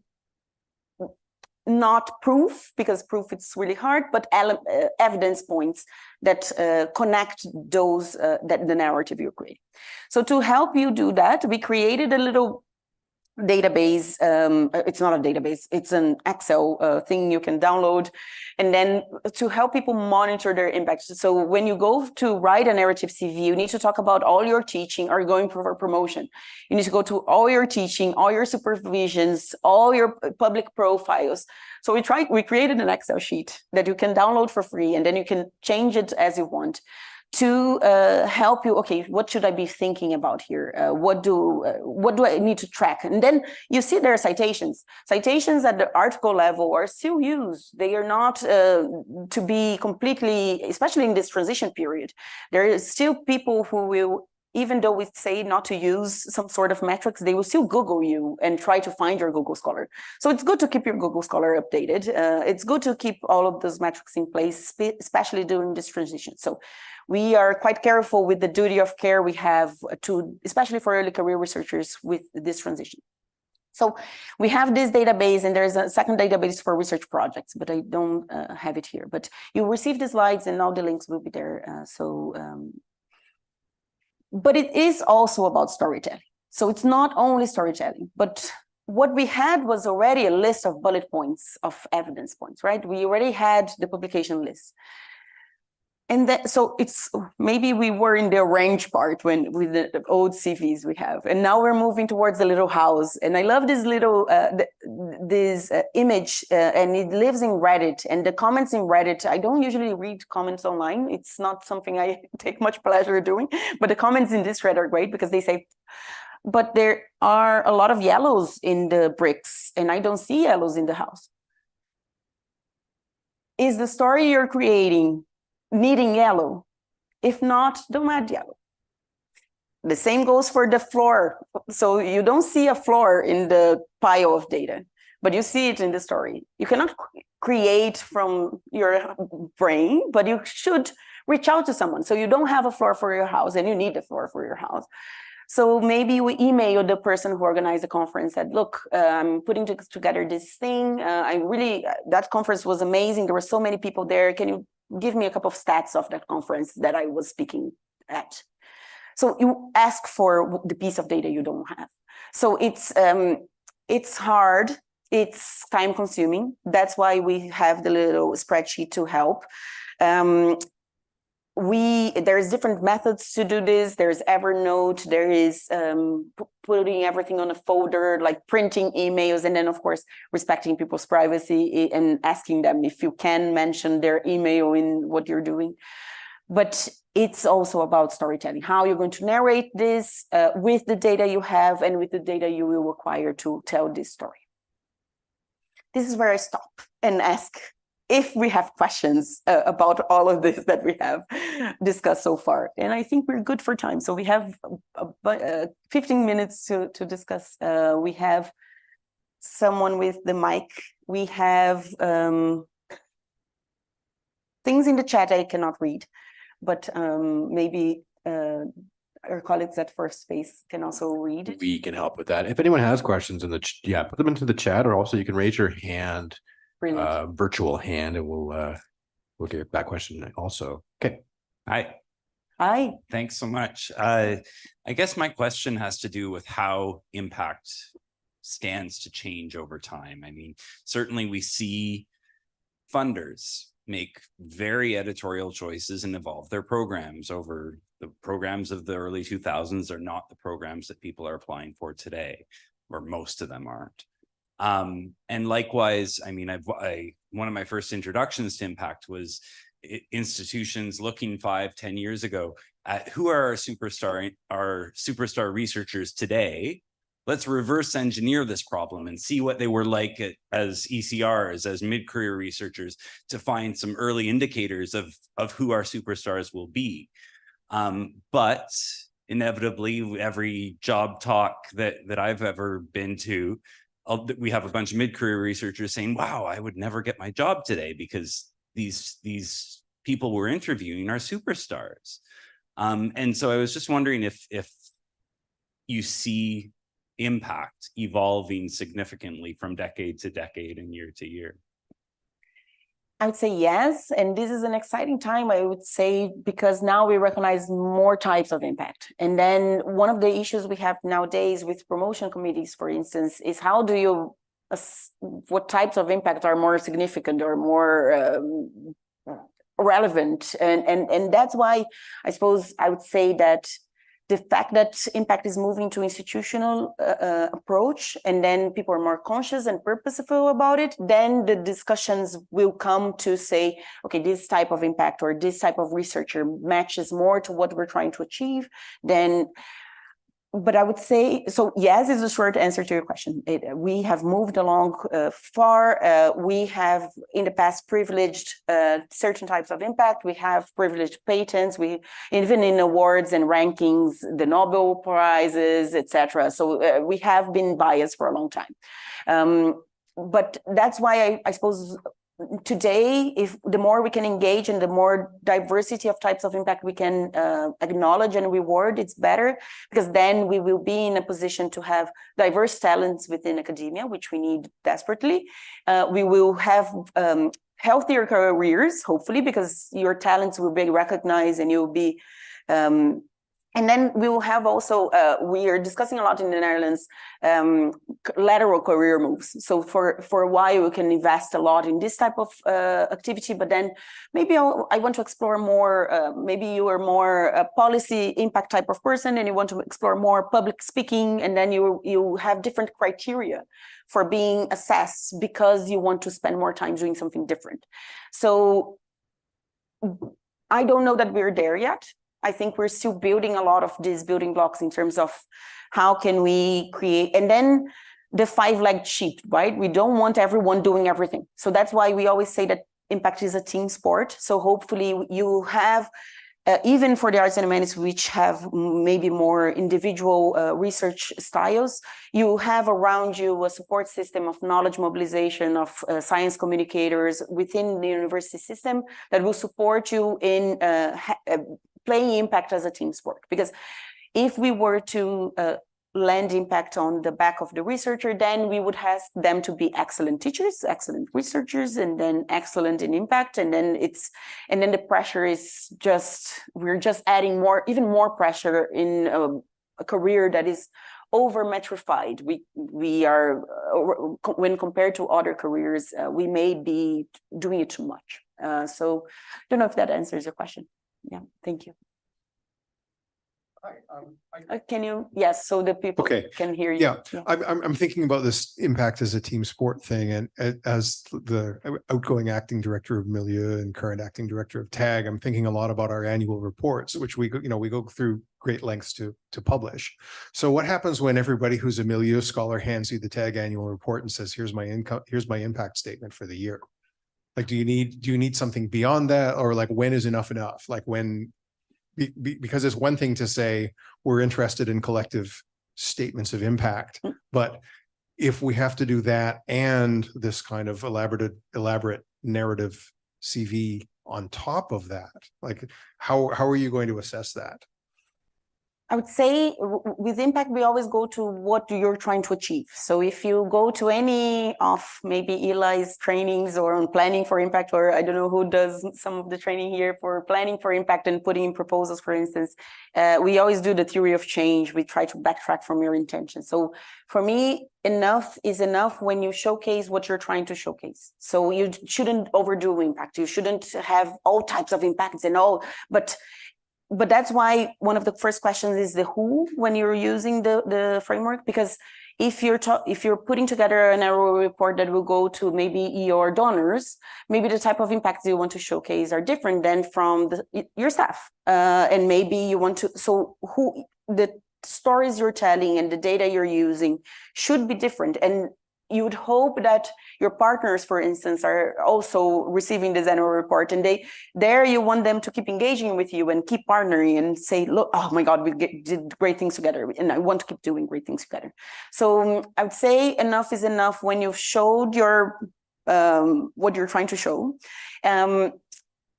not proof, because proof it's really hard, but evidence points that connect those that the narrative you create. So to help you do that, we created a little database. It's not a database, it's an Excel thing you can download, and then to help people monitor their impact. So when you go to write a narrative CV, you need to talk about all your teaching. Are you going for promotion? You need to go to all your teaching, all your supervisions, all your public profiles. So we created an Excel sheet that you can download for free, and then you can change it as you want to help you. Okay, what should I be thinking about here? What do I need to track? And then you see there are citations. Citations at the article level are still used. They are not to be completely, especially in this transition period. There is still people who will, even though we say not to use some sort of metrics, they will still Google you and try to find your Google Scholar. So it's good to keep your Google Scholar updated. It's good to keep all of those metrics in place, especially during this transition. So we are quite careful with the duty of care we have to, especially for early career researchers with this transition. So we have this database, and there's a second database for research projects, but I don't have it here. But you'll receive the slides and all the links will be there. But it is also about storytelling. So it's not only storytelling, but what we had was already a list of bullet points of evidence points, right? We already had the publication list. And that, so it's maybe we were in the arrange part with the old CVs we have, and now we're moving towards the little house. And I love this little image, and it lives in Reddit. And the comments in Reddit, I don't usually read comments online. It's not something I take much pleasure doing. But the comments in this thread are great because they say, but there are a lot of yellows in the bricks, and I don't see yellows in the house. Is the story you're creating needing yellow? If not, don't add yellow. The same goes for the floor. So you don't see a floor in the pile of data, but you see it in the story. You cannot create from your brain, but you should reach out to someone. So you don't have a floor for your house, and you need a floor for your house. So maybe we email the person who organized the conference, said, look, I'm putting together this thing. That conference was amazing. There were so many people there. Can you give me a couple of stats of that conference that I was speaking at? So you ask for the piece of data you don't have. So it's hard. It's time consuming. That's why we have the little spreadsheet to help. there's different methods to do this. There's Evernote, there is putting everything on a folder, like printing emails, and then of course respecting people's privacy and asking them if you can mention their email in what you're doing. But it's also about storytelling, how you're going to narrate this with the data you have and with the data you will acquire to tell this story. This is where I stop and ask if we have questions about all of this that we have discussed so far. And I think we're good for time. So we have 15 minutes to discuss. We have someone with the mic. We have things in the chat I cannot read, but maybe our colleagues at First Space can also read it. We can help with that. If anyone has questions in the put them into the chat, or also you can raise your hand. Virtual hand, and we'll get that question also. Okay. Hi. Thanks so much. I guess my question has to do with how impact stands to change over time. I mean, certainly we see funders make very editorial choices and evolve their programs over the programs of the early 2000s are not the programs that people are applying for today, or most of them aren't. And likewise, I mean, one of my first introductions to impact was institutions looking 5-10 years ago at who are our superstar researchers today. Let's reverse engineer this problem and see what they were like as ECRs, as mid-career researchers, to find some early indicators of who our superstars will be. But inevitably, every job talk that I've ever been to, we have a bunch of mid-career researchers saying, wow, I would never get my job today because these people we're interviewing are superstars. And so I was just wondering if you see impact evolving significantly from decade to decade and year to year. I would say yes, and this is an exciting time, I would say, because now we recognize more types of impact. And then one of the issues we have nowadays with promotion committees, for instance, is how do you, what types of impact are more significant or more relevant? And that's why I suppose I would say that the fact that impact is moving to institutional approach, and then people are more conscious and purposeful about it, then the discussions will come to say, okay, this type of impact or this type of researcher matches more to what we're trying to achieve. Then, but I would say, so yes, is a short answer to your question. We have moved along far. We have in the past privileged certain types of impact. We have privileged patents. We even in awards and rankings, the Nobel Prizes, etc. So we have been biased for a long time. But that's why I suppose today, if the more we can engage and the more diversity of types of impact we can acknowledge and reward, it's better, because then we will be in a position to have diverse talents within academia, which we need desperately. We will have healthier careers, hopefully, because your talents will be recognized and you'll be and then we will have also, we are discussing a lot in the Netherlands, lateral career moves. So for a while, we can invest a lot in this type of activity, but then maybe I want to explore more, maybe you are more a policy impact type of person and you want to explore more public speaking, and then you have different criteria for being assessed because you want to spend more time doing something different. So I don't know that we're there yet. I think we're still building a lot of these building blocks in terms of how can we create, and then the five-legged sheep, right? We don't want everyone doing everything. So that's why we always say that impact is a team sport. So hopefully you have, even for the arts and humanities, which have maybe more individual research styles, you have around you a support system of knowledge mobilization, of science communicators within the university system that will support you in playing impact as a team sport. Because if we were to land impact on the back of the researcher, then we would ask them to be excellent teachers, excellent researchers, and then excellent in impact. And then the pressure is we're just adding even more pressure in a career that is over metrified. We are, when compared to other careers, we may be doing it too much. So I don't know if that answers your question. Yeah, thank you. Can you, yes, so the people Okay. can hear you. Yeah, I'm thinking about this impact as a team sport thing, and as the outgoing acting director of Milieu and current acting director of TAG, I'm thinking a lot about our annual reports, which we go through great lengths to publish. So what happens when everybody who's a Milieu scholar hands you the TAG annual report and says, here's my income, here's my impact statement for the year? Like, do you need something beyond that, or like, when is enough enough? Like, when because it's one thing to say we're interested in collective statements of impact, but if we have to do that and this kind of elaborate narrative CV on top of that, like how are you going to assess that? I would say with impact, we always go to what you're trying to achieve. So if you go to any of maybe Eli's trainings or on planning for impact, or I don't know who does some of the training here for planning for impact and putting in proposals, for instance, we always do the theory of change. We try to backtrack from your intention. So for me, enough is enough when you showcase what you're trying to showcase. So you shouldn't overdo impact. You shouldn't have all types of impacts and all, but that's why one of the first questions is the who when you're using the framework, because if you're putting together an annual report that will go to maybe your donors, maybe the type of impacts you want to showcase are different than from your staff, and maybe you want to, so who the stories you're telling and the data you're using should be different. And you would hope that your partners, for instance, are also receiving this annual report, and you want them to keep engaging with you and keep partnering and say, look, oh my God, we did great things together, and I want to keep doing great things together. So I would say enough is enough when you've showed your what you're trying to show. And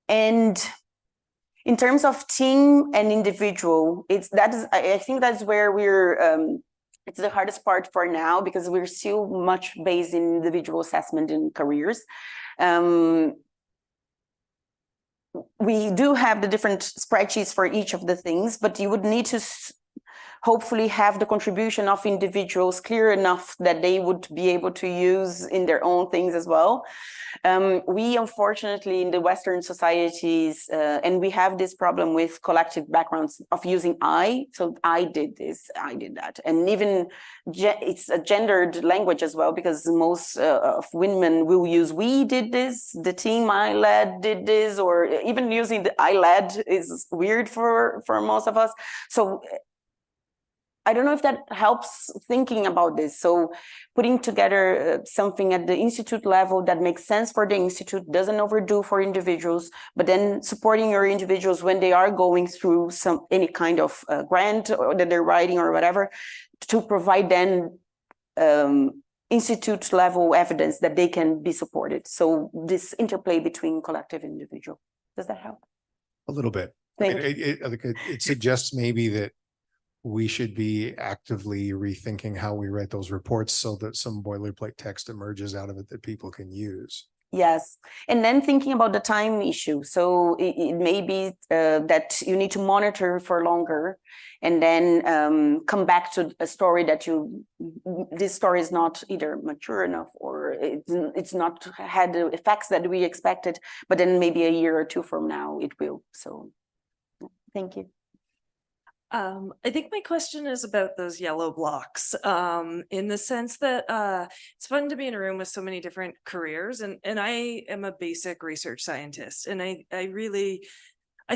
in terms of team and individual, I think that's where we're it's the hardest part for now, because we're still much based in individual assessment in careers. We do have the different spreadsheets for each of the things, but you would need to hopefully have the contribution of individuals clear enough that they would be able to use in their own things as well. We unfortunately in the Western societies, and we have this problem with collective backgrounds of using I, so I did this, I did that. And even it's a gendered language as well, because most of women will use we did this, the team I led did this, or even using the I led is weird for most of us. So I don't know if that helps thinking about this. So putting together something at the institute level that makes sense for the institute, doesn't overdo for individuals, but then supporting your individuals when they are going through any kind of grant or that they're writing or whatever, to provide then institute level evidence that they can be supported. So this interplay between collective and individual. Does that help? A little bit. It suggests maybe that we should be actively rethinking how we write those reports so that some boilerplate text emerges out of it that people can use. Yes. And then thinking about the time issue. So it may be that you need to monitor for longer and then come back to a story that this story is not either mature enough or it's not had the effects that we expected, but then maybe a year or two from now it will. So thank you. I think my question is about those yellow blocks, in the sense that it's fun to be in a room with so many different careers, and I am a basic research scientist, and I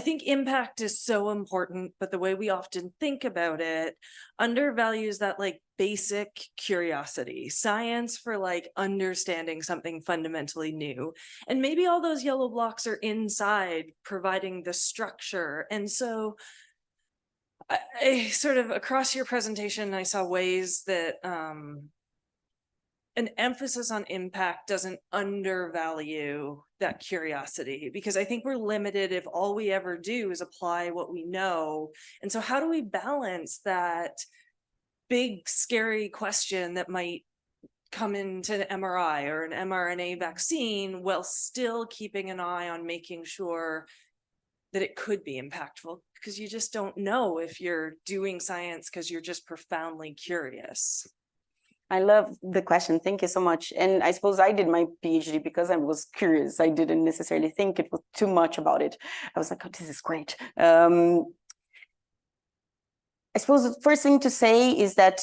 think impact is so important, but the way we often think about it undervalues that like basic curiosity, science for like understanding something fundamentally new. And maybe all those yellow blocks are inside providing the structure. And so I sort of across your presentation, I saw ways that an emphasis on impact doesn't undervalue that curiosity, because I think we're limited if all we ever do is apply what we know. And so how do we balance that big, scary question that might come into an MRI or an mRNA vaccine while still keeping an eye on making sure that it could be impactful? Because you just don't know if you're doing science because you're just profoundly curious. I love the question. Thank you so much. And I suppose I did my PhD because I was curious. I didn't necessarily think it was too much about it. I was like, oh, this is great. I suppose the first thing to say is that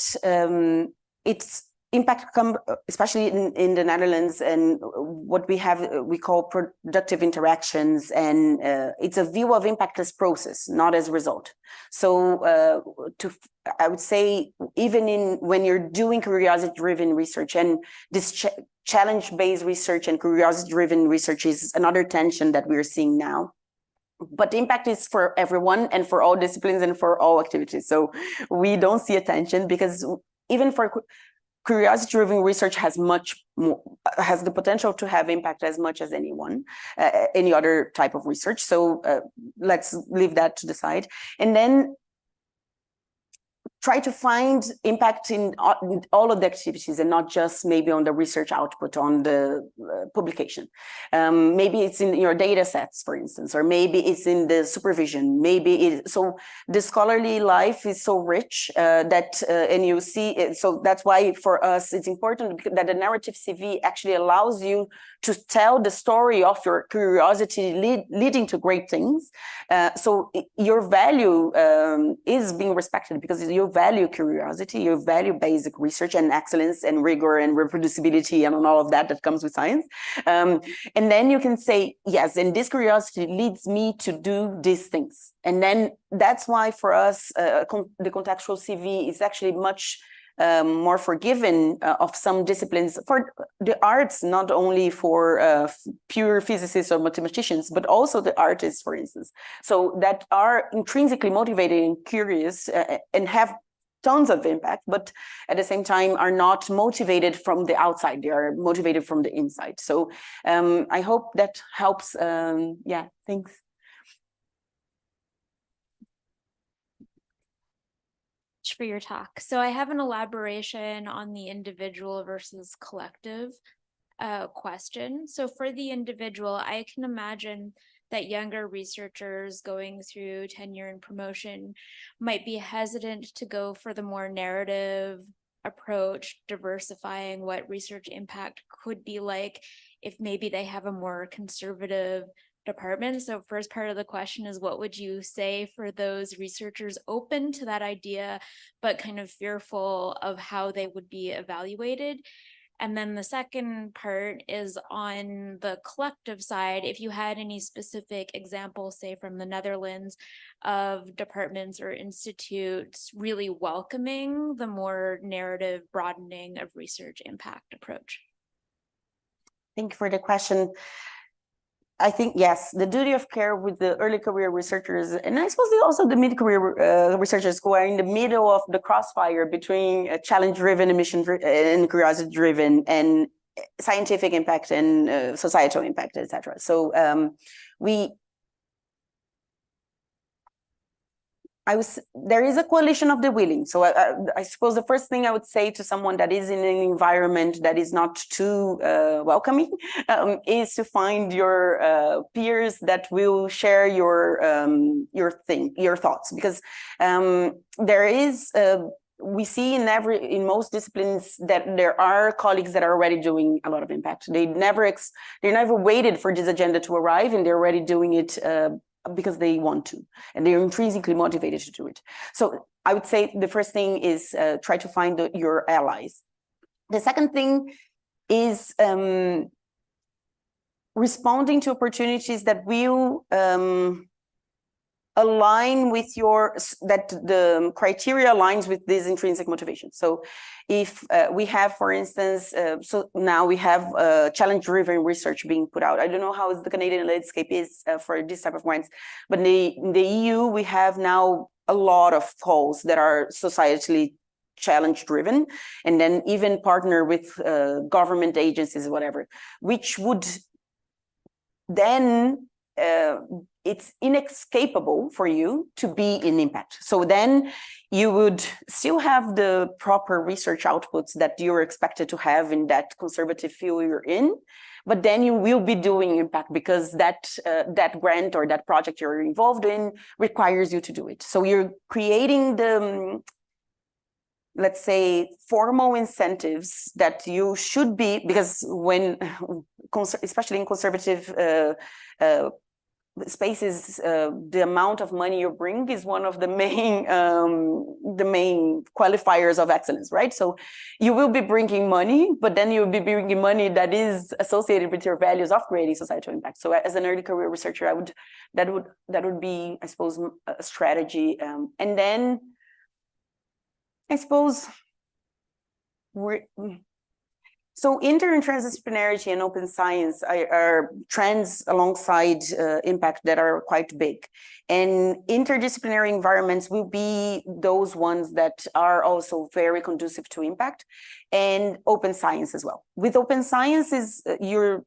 it's impact come especially in the Netherlands, and what we call productive interactions, and it's a view of impact as process, not as result. So I would say, even when you're doing curiosity-driven research, and this challenge-based research and curiosity-driven research is another tension that we're seeing now. But the impact is for everyone and for all disciplines and for all activities. So we don't see a tension, because even for curiosity-driven research has the potential to have impact as much as any other type of research. So let's leave that to the side, and then try to find impact in all of the activities, and not just maybe on the research output, on the publication. Maybe it's in your data sets, for instance, or maybe it's in the supervision. So the scholarly life is so rich that, and you see it, so that's why for us it's important that the narrative CV actually allows you to tell the story of your curiosity leading to great things. So your value is being respected, because you value curiosity, you value basic research and excellence and rigor and reproducibility and all of that comes with science. And then you can say, yes, and this curiosity leads me to do these things. And then that's why for us, the contextual CV is actually much more forgiving of some disciplines, for the arts, not only for pure physicists or mathematicians, but also the artists, for instance, so that are intrinsically motivated and curious and have tons of impact, but at the same time are not motivated from the outside, they are motivated from the inside. So I hope that helps. Yeah, thanks. For your talk. So I have an elaboration on the individual versus collective question. So for the individual, I can imagine that younger researchers going through tenure and promotion might be hesitant to go for the more narrative approach, diversifying what research impact could be like if maybe they have a more conservative department. So first part of the question is, what would you say for those researchers open to that idea, but kind of fearful of how they would be evaluated? And then the second part is on the collective side, if you had any specific examples, say from the Netherlands, of departments or institutes really welcoming the more narrative broadening of research impact approach. Thank you for the question. I think, yes, the duty of care with the early career researchers, and I suppose also the mid-career researchers who are in the middle of the crossfire between challenge-driven, and curiosity-driven, and scientific impact and societal impact, etc. So there is a coalition of the willing. So I suppose the first thing I would say to someone that is in an environment that is not too welcoming is to find your peers that will share your thoughts, because there is we see in most disciplines that there are colleagues that are already doing a lot of impact. They never waited for this agenda to arrive, and they're already doing it because they want to, and they're intrinsically motivated to do it. So I would say the first thing is try to find your allies. The second thing is responding to opportunities that will align with that the criteria aligns with this intrinsic motivation. So if we have, for instance, so now we have challenge-driven research being put out. I don't know how the Canadian landscape is for this type of grants, but in the EU, we have now a lot of calls that are societally challenge-driven, and then even partner with government agencies, whatever, which would then it's inescapable for you to be in impact. So then you would still have the proper research outputs that you're expected to have in that conservative field you're in, but then you will be doing impact because that grant or that project you're involved in requires you to do it. So you're creating let's say, formal incentives that you should be, because when, especially in conservative spaces, the amount of money you bring is one of the main qualifiers of excellence, right? So you will be bringing money, but then you'll be bringing money that is associated with your values of creating societal impact. So as an early career researcher, that would be, I suppose, a strategy. And then I suppose so inter and transdisciplinarity and open science are trends alongside impact that are quite big. And interdisciplinary environments will be those ones that are also very conducive to impact, and open science as well. With open science you're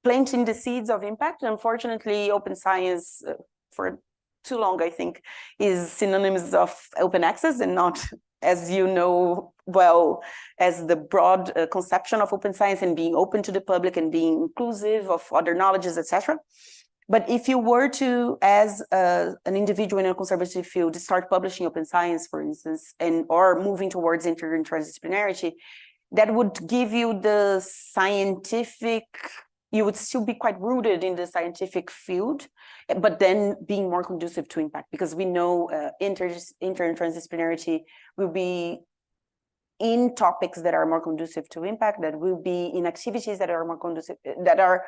planting the seeds of impact. Unfortunately, open science for too long, I think, is synonymous of open access and not, as you know well, as the broad conception of open science and being open to the public and being inclusive of other knowledges, etc. But if you were to, as an individual in a conservative field, start publishing open science, for instance, or moving towards inter and transdisciplinarity, that would give you the scientific, you would still be quite rooted in the scientific field, but then being more conducive to impact, because we know inter and transdisciplinarity will be in topics that are more conducive to impact, that will be in activities that are more conducive, that are,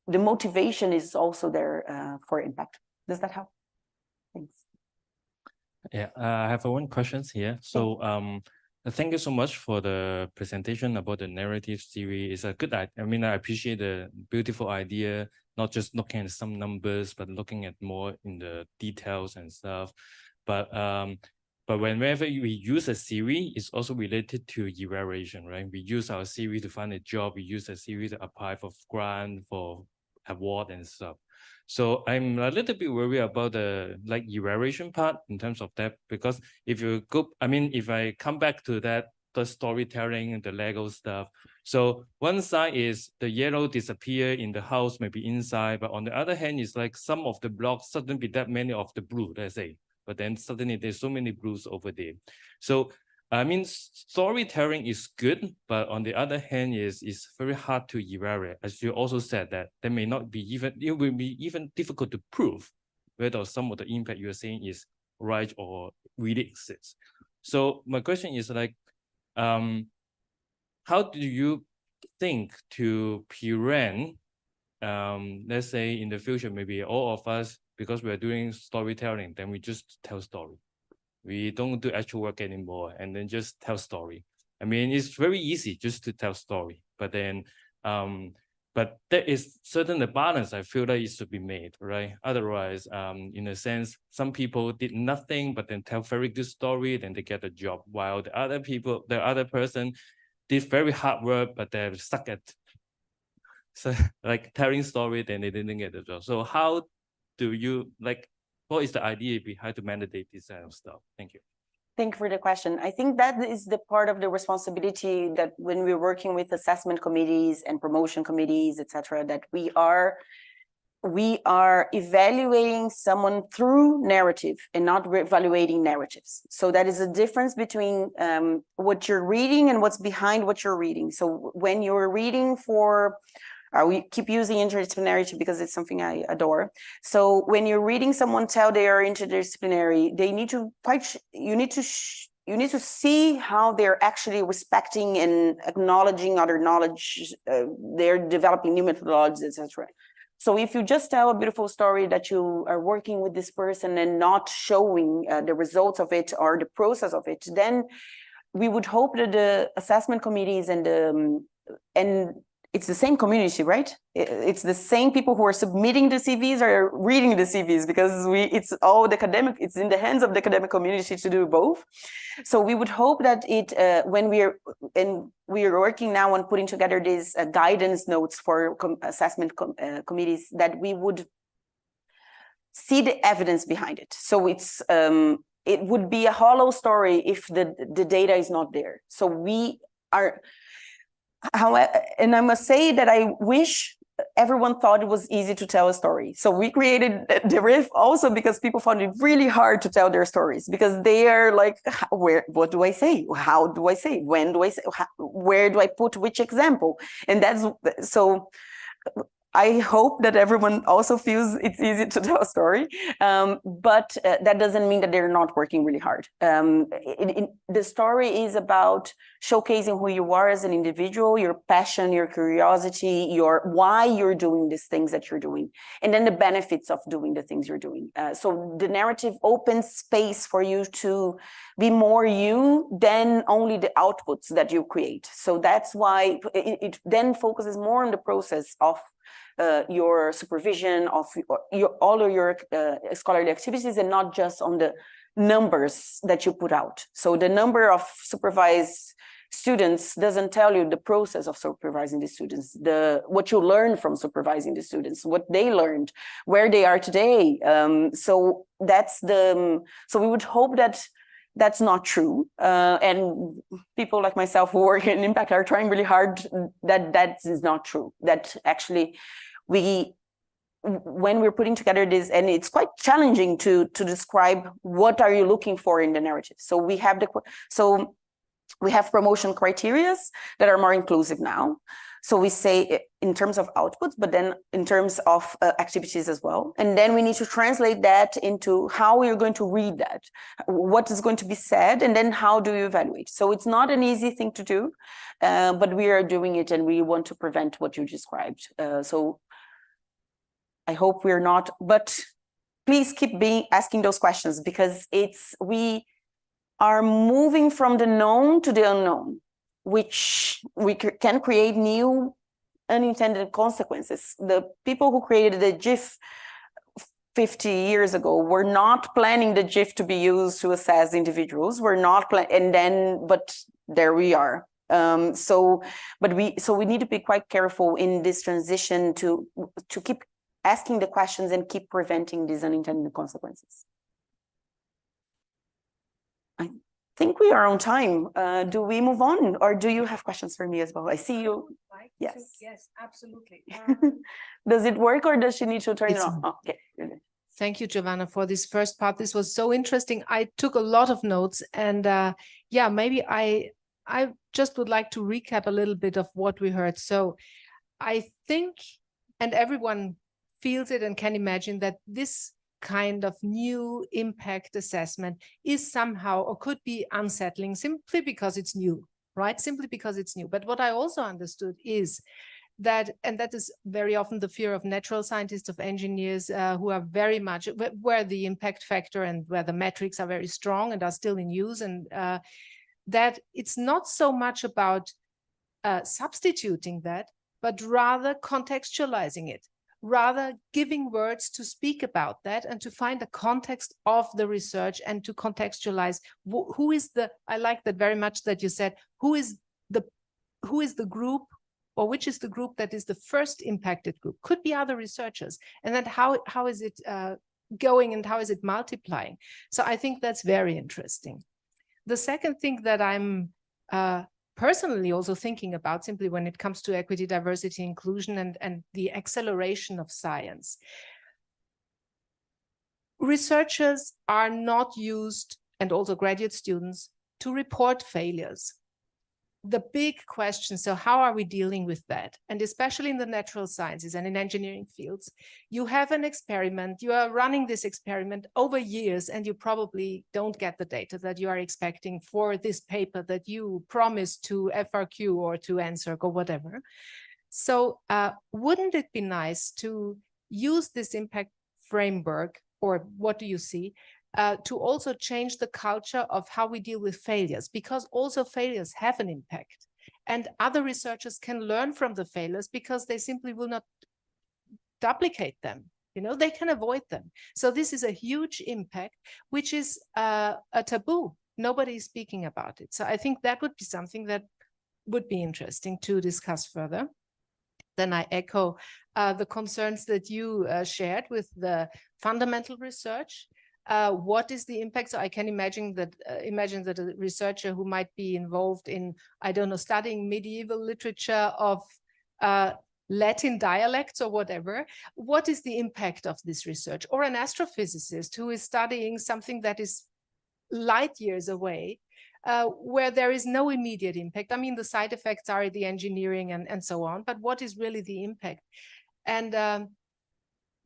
the motivation is also there for impact. Does that help? Thanks. Yeah, I have one question here. So thank you so much for the presentation about the narrative series. It's a good idea. I mean, I appreciate the beautiful idea, not just looking at some numbers, but looking at more in the details and stuff. But whenever we use a series, it's also related to evaluation, right? We use our series to find a job. We use a series to apply for grant, for award and stuff. So I'm a little bit worried about the evaluation part in terms of that, because if you go, I mean, if I come back to that, the storytelling and the Lego stuff. So one side is the yellow disappear in the house, maybe inside, but on the other hand, it's like some of the blocks suddenly be that many of the blue, let's say. But then suddenly there's so many blues over there. So I mean, storytelling is good, but on the other hand, it's very hard to evaluate. As you also said, that there may not be even, it will be even difficult to prove whether some of the impact you're saying is right or really exists. So my question is like, how do you think to prevent, let's say in the future, maybe all of us, because we're doing storytelling, then we just tell story. We don't do actual work anymore, and then just tell story. I mean, it's very easy just to tell story, but then, but there is certainly a balance I feel that it should be made, right? Otherwise, in a sense, some people did nothing, but then tell very good story, then they get a job, while the other person did very hard work, but they're stuck at, so like telling story, then they didn't get the job. So how do you what is the idea behind to mandate this kind of stuff? Thank you. Thank you for the question. I think that is the part of the responsibility that when we're working with assessment committees and promotion committees, etc., that we are evaluating someone through narrative and not evaluating narratives. So that is a difference between what you're reading and what's behind what you're reading. So when you're reading for, we keep using interdisciplinarity because it's something I adore. So when you're reading someone tell they are interdisciplinary, they need to you need to see how they're actually respecting and acknowledging other knowledge. They're developing new methodologies, etc. So if you just tell a beautiful story that you are working with this person and not showing the results of it or the process of it, then we would hope that the assessment committees and it's the same community, right? It's the same people who are submitting the CVs are reading the CVs, because it's all the academic, it's in the hands of the academic community to do both. So we would hope that when we are working now on putting together these guidance notes for assessment committees, that we would see the evidence behind it. So it would be a hollow story if the data is not there. So we are, and I must say that I wish everyone thought it was easy to tell a story. So we created the riff also because people found it really hard to tell their stories, because they are like, what do I say? How do I say? When do I say? Where do I put which example? And that's, so I hope that everyone also feels it's easy to tell a story, but that doesn't mean that they're not working really hard. The story is about showcasing who you are as an individual, your passion, your curiosity, your why you're doing these things that you're doing, and then the benefits of doing the things you're doing. So the narrative opens space for you to be more you than only the outputs that you create. So that's why it then focuses more on the process of your supervision of all of your scholarly activities, and not just on the numbers that you put out. So the number of supervised students doesn't tell you the process of supervising the students, what you learn from supervising the students, what they learned, where they are today. So that's so we would hope that that's not true. And people like myself who work in impact are trying really hard that is not true. That actually when we're putting together this, and it's quite challenging to describe what are you looking for in the narrative. So we have promotion criteria that are more inclusive now. So we say in terms of outputs, but then in terms of activities as well. And then we need to translate that into how we're going to read that, what is going to be said, and then how do you evaluate. So it's not an easy thing to do, but we are doing it, and we want to prevent what you described. So I hope we're not, but please keep asking those questions, because we are moving from the known to the unknown, which we can create new unintended consequences. The people who created the GIF 50 years ago were not planning the GIF to be used to assess individuals. We're not but there we are. So we need to be quite careful in this transition to keep asking the questions and keep preventing these unintended consequences. I think we are on time. Do we move on, or do you have questions for me as well? I see you. Yes. Yes, absolutely. Does it work, or does she need to turn it on? Oh, okay. Thank you, Giovanna, for this first part. This was so interesting. I took a lot of notes, and yeah, maybe I just would like to recap a little bit of what we heard. So I think, and everyone feels it and can imagine, that this kind of new impact assessment is somehow, or could be, unsettling simply because it's new, right? Simply because it's new. But what I also understood is that, and that is very often the fear of natural scientists, of engineers, who are very much where the impact factor and where the metrics are very strong and are still in use, and that it's not so much about substituting that, but rather contextualizing it, rather giving words to speak about that, and to find the context of the research, and to contextualize who is the, I like that very much that you said, who is the group, or which is the group that is the first impacted group. Could be other researchers, and then how is it going, and how is it multiplying? So I think that's very interesting. The second thing that I'm personally also thinking about, simply when it comes to equity, diversity, inclusion, and the acceleration of science. Researchers are not used, and also graduate students, to report failures. The big question, so how are we dealing with that? And especially in the natural sciences and in engineering fields, you have an experiment, you are running this experiment over years, and you probably don't get the data that you are expecting for this paper that you promised to FRQ or to NSERC or whatever. So wouldn't it be nice to use this impact framework, or what do you see, to also change the culture of how we deal with failures, because also failures have an impact, and other researchers can learn from the failures, because they simply will not duplicate them. You know, they can avoid them. So this is a huge impact, which is a taboo. Nobody is speaking about it. So I think that would be something that would be interesting to discuss further. Then I echo the concerns that you shared with the fundamental research. What is the impact? So I can imagine that a researcher who might be involved in, I don't know, studying medieval literature of Latin dialects or whatever, what is the impact of this research? Or an astrophysicist who is studying something that is light years away, where there is no immediate impact. I mean, the side effects are the engineering and so on, but what is really the impact? And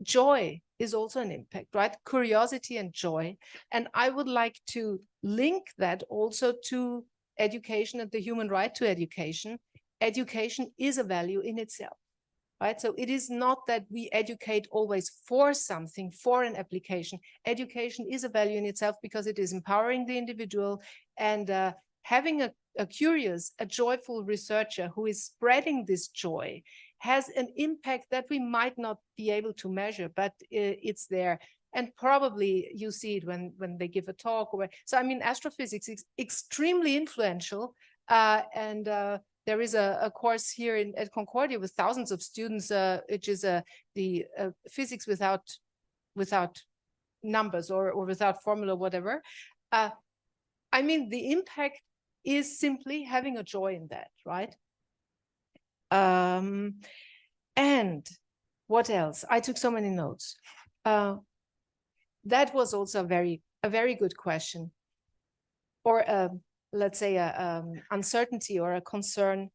joy is also an impact, right? Curiosity and joy. And I would like to link that also to education and the human right to education. Education is a value in itself, right? So it is not that we educate always for something, for an application. Education is a value in itself because it is empowering the individual, and having a curious, a joyful researcher who is spreading this joy has an impact that we might not be able to measure, but it's there. And probably you see it when they give a talk. So I mean, astrophysics is extremely influential, and there is a course here at Concordia with thousands of students, which is the physics without numbers or without formula, whatever. I mean, the impact is simply having a joy in that, right? And what else? I took so many notes. That was also a very good question, or let's say uncertainty or a concern.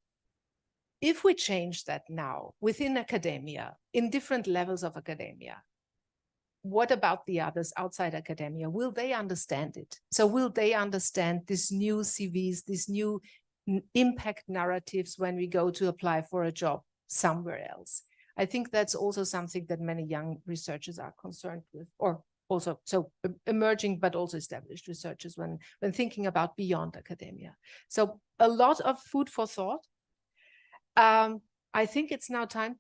If we change that now within academia, in different levels of academia, what about the others outside academia? Will they understand it? So will they understand these new CVs, these new impact narratives when we go to apply for a job somewhere else? I think that's also something that many young researchers are concerned with, or also so emerging but also established researchers when thinking about beyond academia. So a lot of food for thought. I think it's now time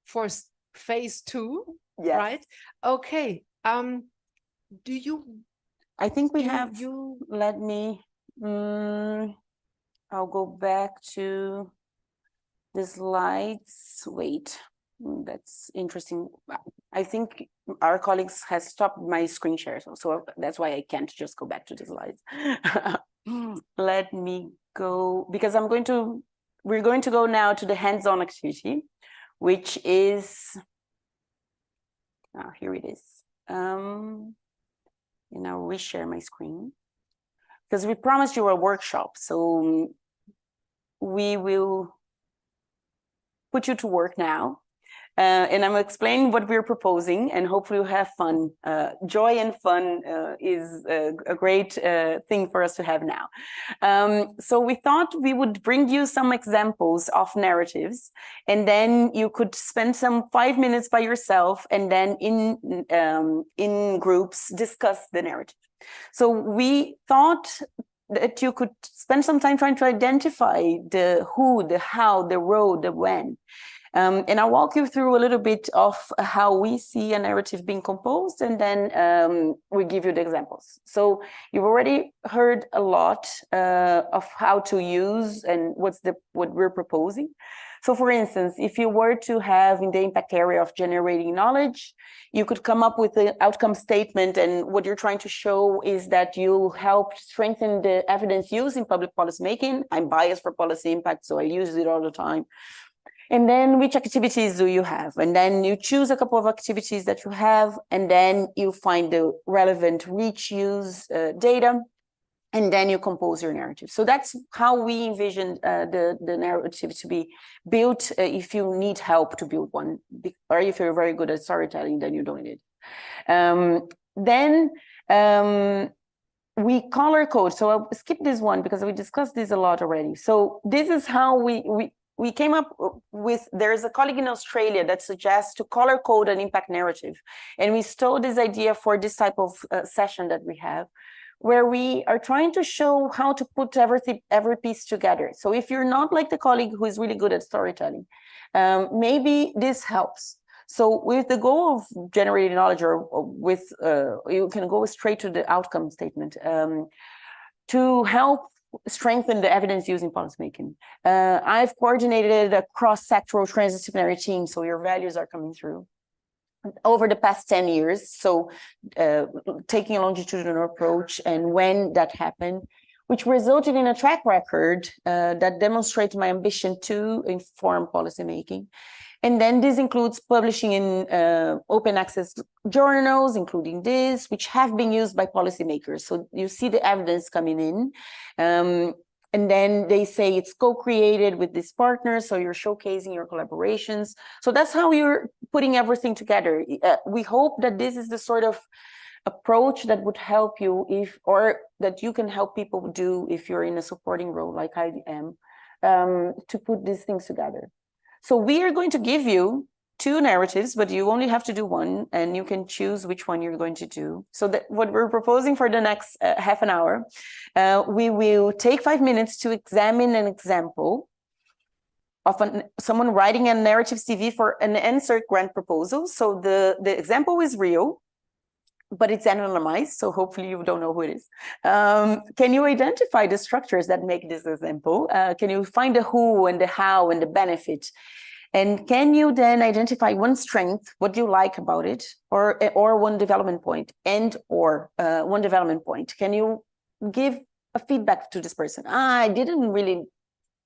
for phase 2, Yes. right? Okay. Do you? I think we do have. you? Let me. I'll go back to the slides. Wait, that's interesting. I think our colleagues has stopped my screen share, so that's why I can't just go back to the slides. Let me go, because we're going to go now to the hands-on activity, which is, here it is. And I'll reshare my screen, because we promised you a workshop, so we will put you to work now. And I'm explaining what we're proposing, and hopefully you'll have fun. Joy and fun is a great thing for us to have now. So we thought we would bring you some examples of narratives, and then you could spend some 5 minutes by yourself, and then in groups discuss the narrative. So we thought that you could spend some time trying to identify the who, the how, the road, the when. And I'll walk you through a little bit of how we see a narrative being composed, and then we give you the examples. So you've already heard a lot of how to use and what we're proposing. So for instance, if you were to have in the impact area of generating knowledge, you could come up with the outcome statement, and what you're trying to show is that you help strengthen the evidence use in public policy making. I'm biased for policy impact, so I use it all the time. And then which activities do you have? And then you choose a couple of activities that you have, and then you find the relevant reach use data, and then you compose your narrative. So that's how we envision the narrative to be built if you need help to build one, or if you're very good at storytelling, then you don't need it. Then we color code. So I'll skip this one because we discussed this a lot already. So this is how we came up with, there's a colleague in Australia that suggests to color code an impact narrative. And we stole this idea for this type of session that we have, where we are trying to show how to put every piece together. So if you're not like the colleague who is really good at storytelling, maybe this helps. So with the goal of generating knowledge, or with, you can go straight to the outcome statement, to help strengthen the evidence used in policymaking. I've coordinated a cross-sectoral transdisciplinary team, so your values are coming through, over the past 10 years. So taking a longitudinal approach, and when that happened, which resulted in a track record that demonstrates my ambition to inform policymaking. And then this includes publishing in open access journals, including this, which have been used by policymakers. So you see the evidence coming in. And then they say it's co-created with this partner, so you're showcasing your collaborations. So that's how you're putting everything together. We hope that this is the sort of approach that would help you or that you can help people do if you're in a supporting role like I am, to put these things together. So we are going to give you 2 narratives, but you only have to do one, and you can choose which one you're going to do. So that what we're proposing for the next half an hour, we will take 5 minutes to examine an example of someone writing a narrative CV for an NSERC grant proposal. So the example is real, but it's anonymized, so hopefully you don't know who it is. Can you identify the structures that make this example? Can you find the who and the how and the benefit? And can you then identify one strength, what you like about it, or one development point, one development point? Can you give a feedback to this person? I didn't really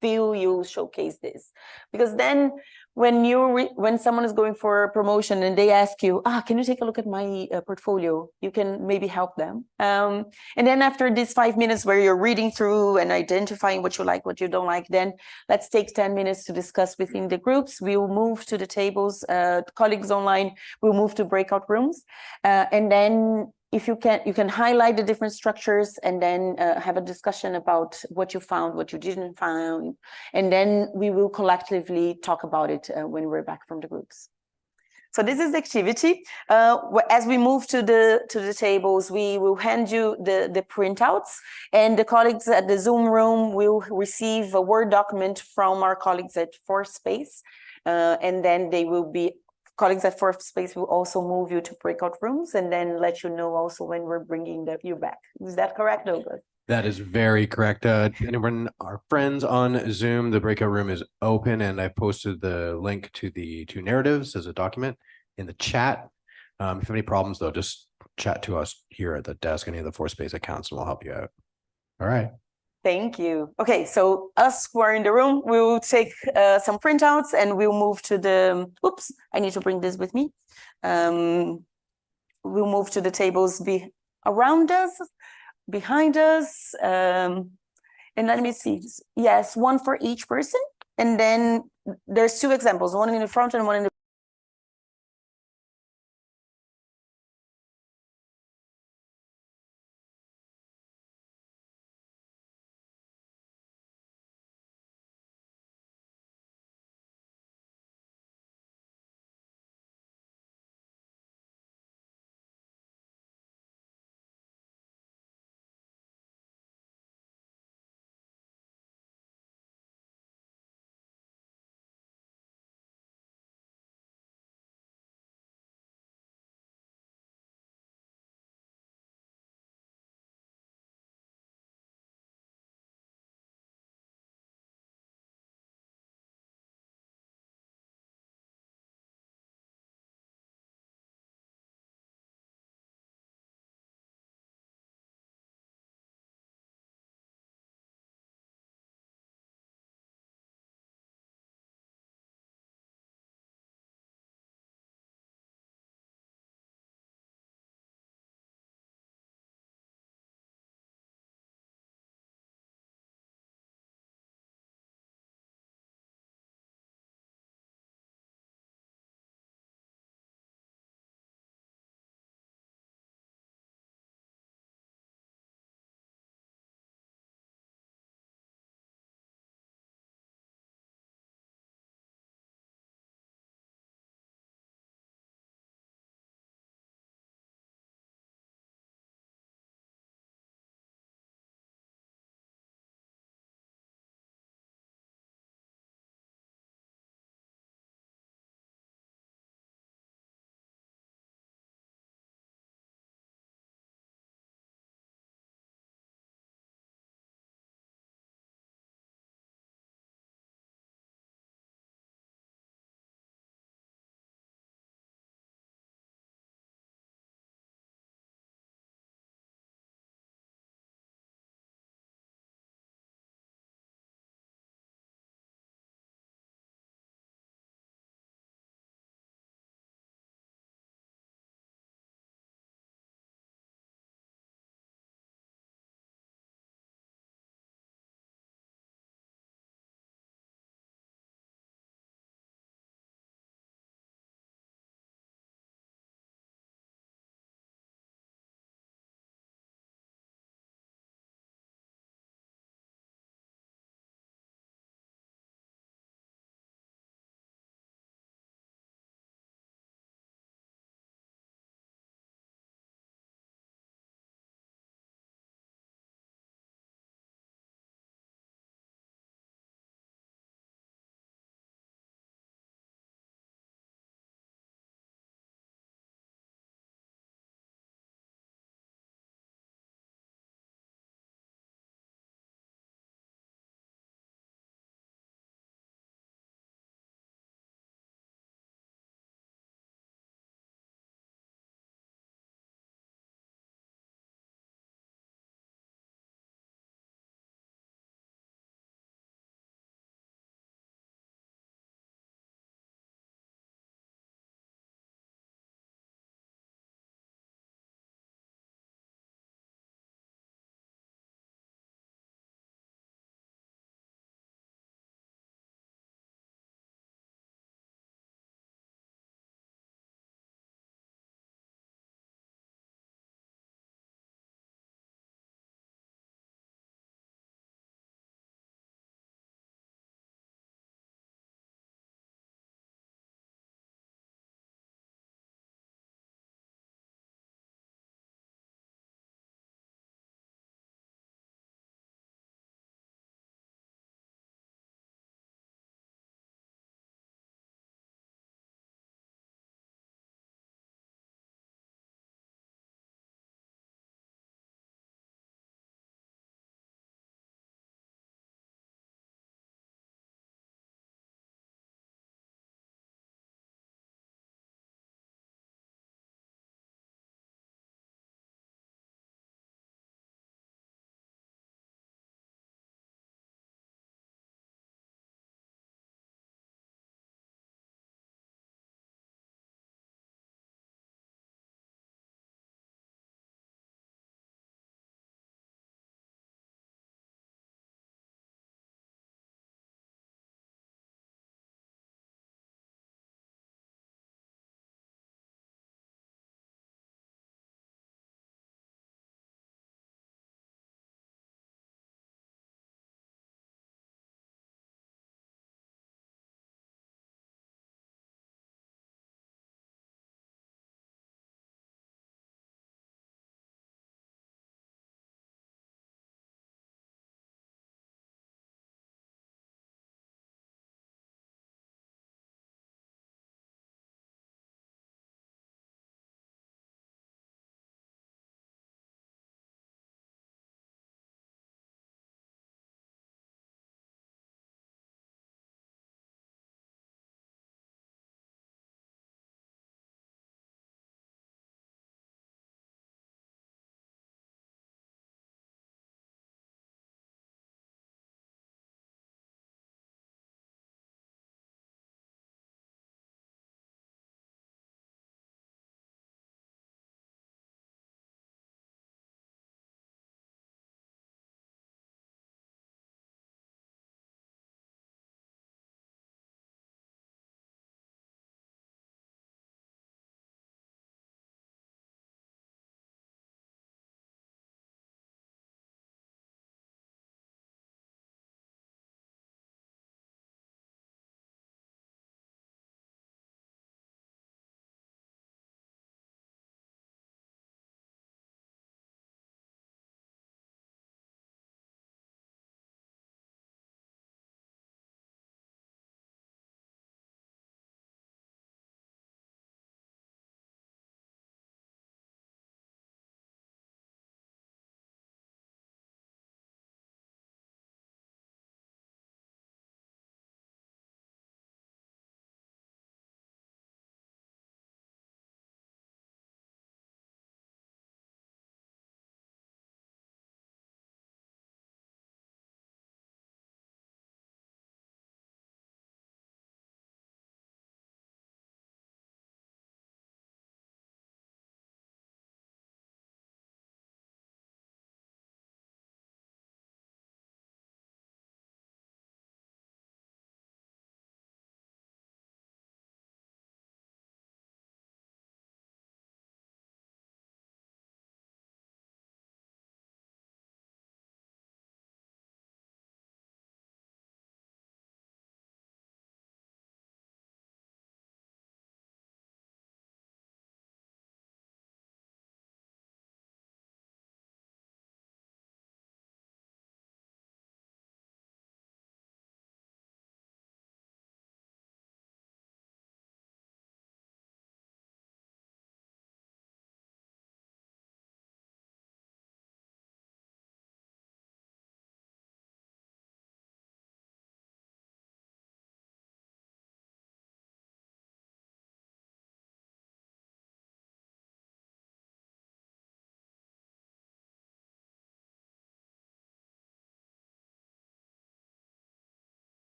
feel you showcase this, because then when someone is going for a promotion and they ask you, can you take a look at my portfolio? You can maybe help them. And then after these 5 minutes where you're reading through and identifying what you like, what you don't like, then let's take 10 minutes to discuss within the groups. We will move to the tables, colleagues online will move to breakout rooms. And then if you can highlight the different structures and then have a discussion about what you found, what you didn't find, and then we will collectively talk about it when we're back from the groups. So this is the activity. As we move to the tables, we will hand you the printouts, and the colleagues at the Zoom room will receive a Word document from our colleagues at Fourth Space, and then colleagues at Fourth Space will also move you to breakout rooms and then let you know also when we're bringing you back. Is that correct, Douglas? That is very correct. Anyone, our friends on Zoom, the breakout room is open, and I posted the link to the 2 narratives as a document in the chat. If you have any problems, though, just chat to us here at the desk, any of the Fourth Space accounts, and we'll help you out. All right. Thank you. Okay, so us who are in the room, we will take some printouts and we'll move to the, oops, I need to bring this with me. We'll move to the tables around us, behind us. And let me see. Yes, one for each person. And then there's 2 examples, one in the front and one in the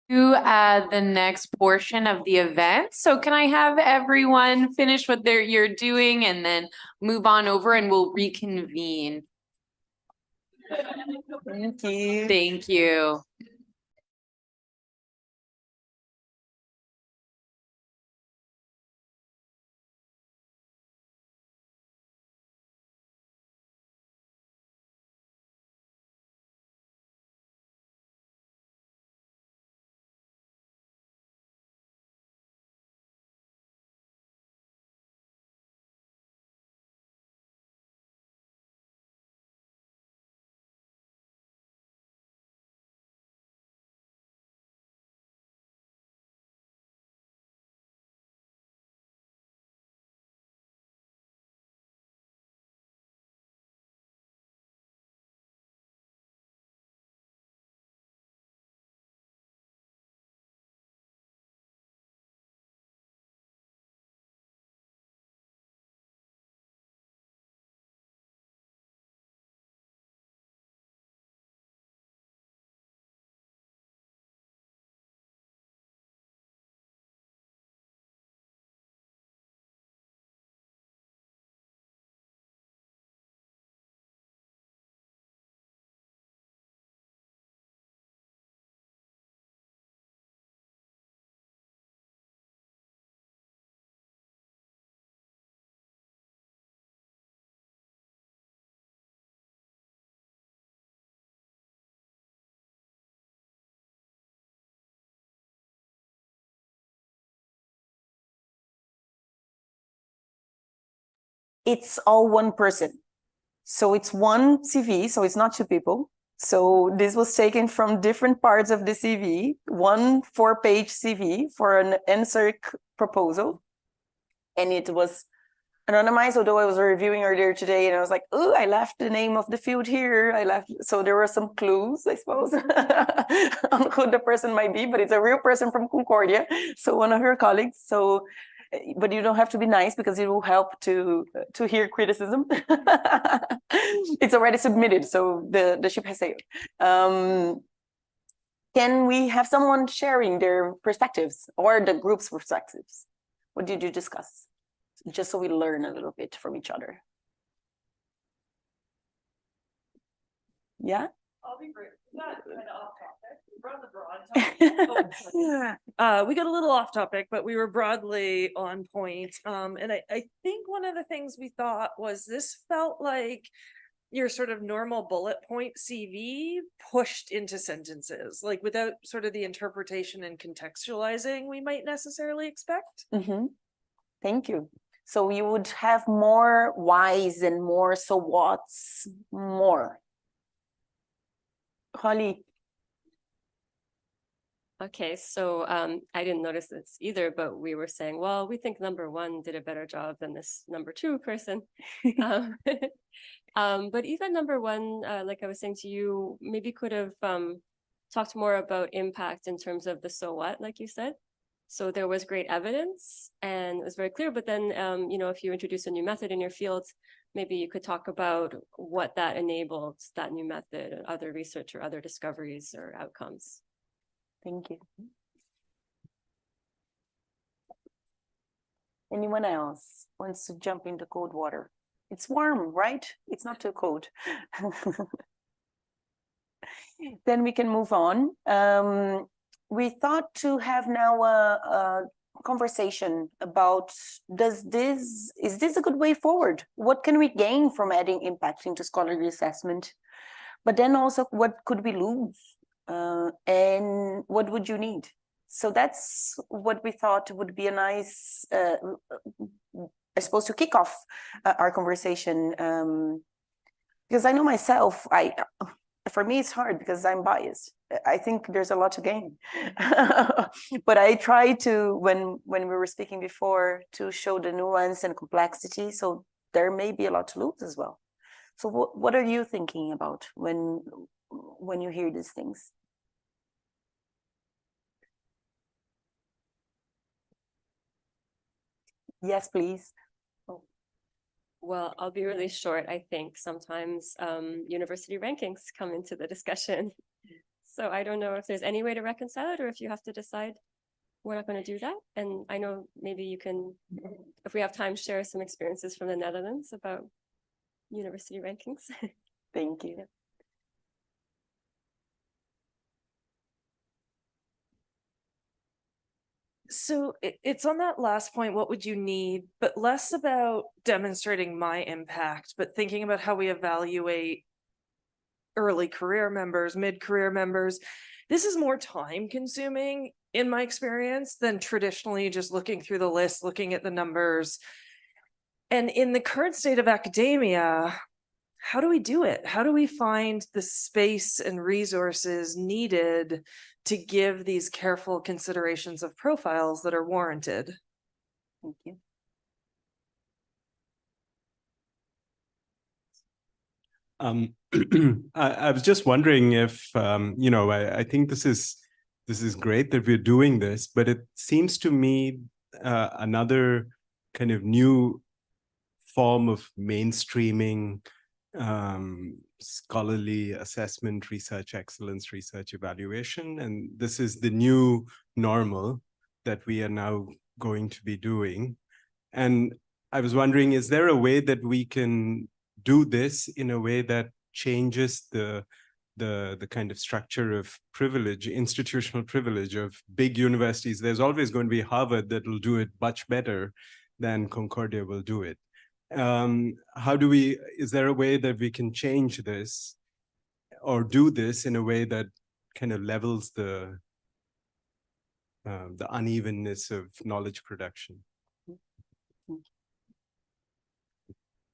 the next portion of the event. So can I have everyone finish what you're doing and then move on over and we'll reconvene. Thank you. Thank you. It's all one person. So it's one CV, so it's not two people. So this was taken from different parts of the CV, one 4-page CV for an NSERC proposal. And it was anonymized, although I was reviewing earlier today and I was like, oh, I left the name of the field here. So there were some clues, I suppose, on who the person might be, but it's a real person from Concordia. So one of your colleagues. So, but you don't have to be nice because it will help to hear criticism. It's already submitted, so the ship has sailed. Can we have someone sharing their perspectives or the group's perspectives? What did you discuss? Just so we learn a little bit from each other. Yeah? I'll be brief. Not kind of off topic. We're on the broad topic. We got a little off topic, but we were broadly on point. And I think one of the things we thought was this felt like your sort of normal bullet point CV pushed into sentences, like without sort of the interpretation and contextualizing we might necessarily expect. Mm-hmm. Thank you. So you would have more whys and more so what's more. Holly. Okay, so I didn't notice this either, but we were saying, well, we think number one did a better job than this number two person. But even number one, like I was saying to you, maybe could have talked more about impact in terms of the so what, like you said. So there was great evidence and it was very clear, but then, if you introduce a new method in your field, maybe you could talk about what that enabled, that new method, other research or other discoveries or outcomes. Thank you. Anyone else wants to jump into cold water? It's warm, right? It's not too cold. Then we can move on. We thought to have now a conversation about is this a good way forward? What can we gain from adding impact into scholarly assessment? But then also what could we lose? And what would you need? So that's what we thought would be a nice, I suppose, to kick off our conversation. Because I know myself, for me, it's hard because I'm biased. I think there's a lot to gain. But I try to, when we were speaking before, to show the nuance and complexity. So there may be a lot to lose as well. So what are you thinking about when you hear these things? Yes, please. Well, I'll be really short. I think sometimes university rankings come into the discussion. So I don't know if there's any way to reconcile it or if you have to decide we're not going to do that. And I know maybe you can, if we have time, share some experiences from the Netherlands about university rankings. Thank you. So it's on that last point, what would you need, but less about demonstrating my impact, but thinking about how we evaluate early career members, mid-career members. This is more time consuming in my experience than traditionally just looking through the list, looking at the numbers. And in the current state of academia, how do we do it? How do we find the space and resources needed to give these careful considerations of profiles that are warranted? Thank you. I was just wondering if, I think this is great that we're doing this, but it seems to me another kind of new form of mainstreaming scholarly assessment, research excellence, research evaluation. And this is the new normal that we are now going to be doing. And I was wondering, is there a way that we can do this in a way that changes the kind of structure of privilege, institutional privilege of big universities? There's always going to be Harvard that will do it much better than Concordia will do it. Is there a way that we can change this or do this in a way that kind of levels the unevenness of knowledge production?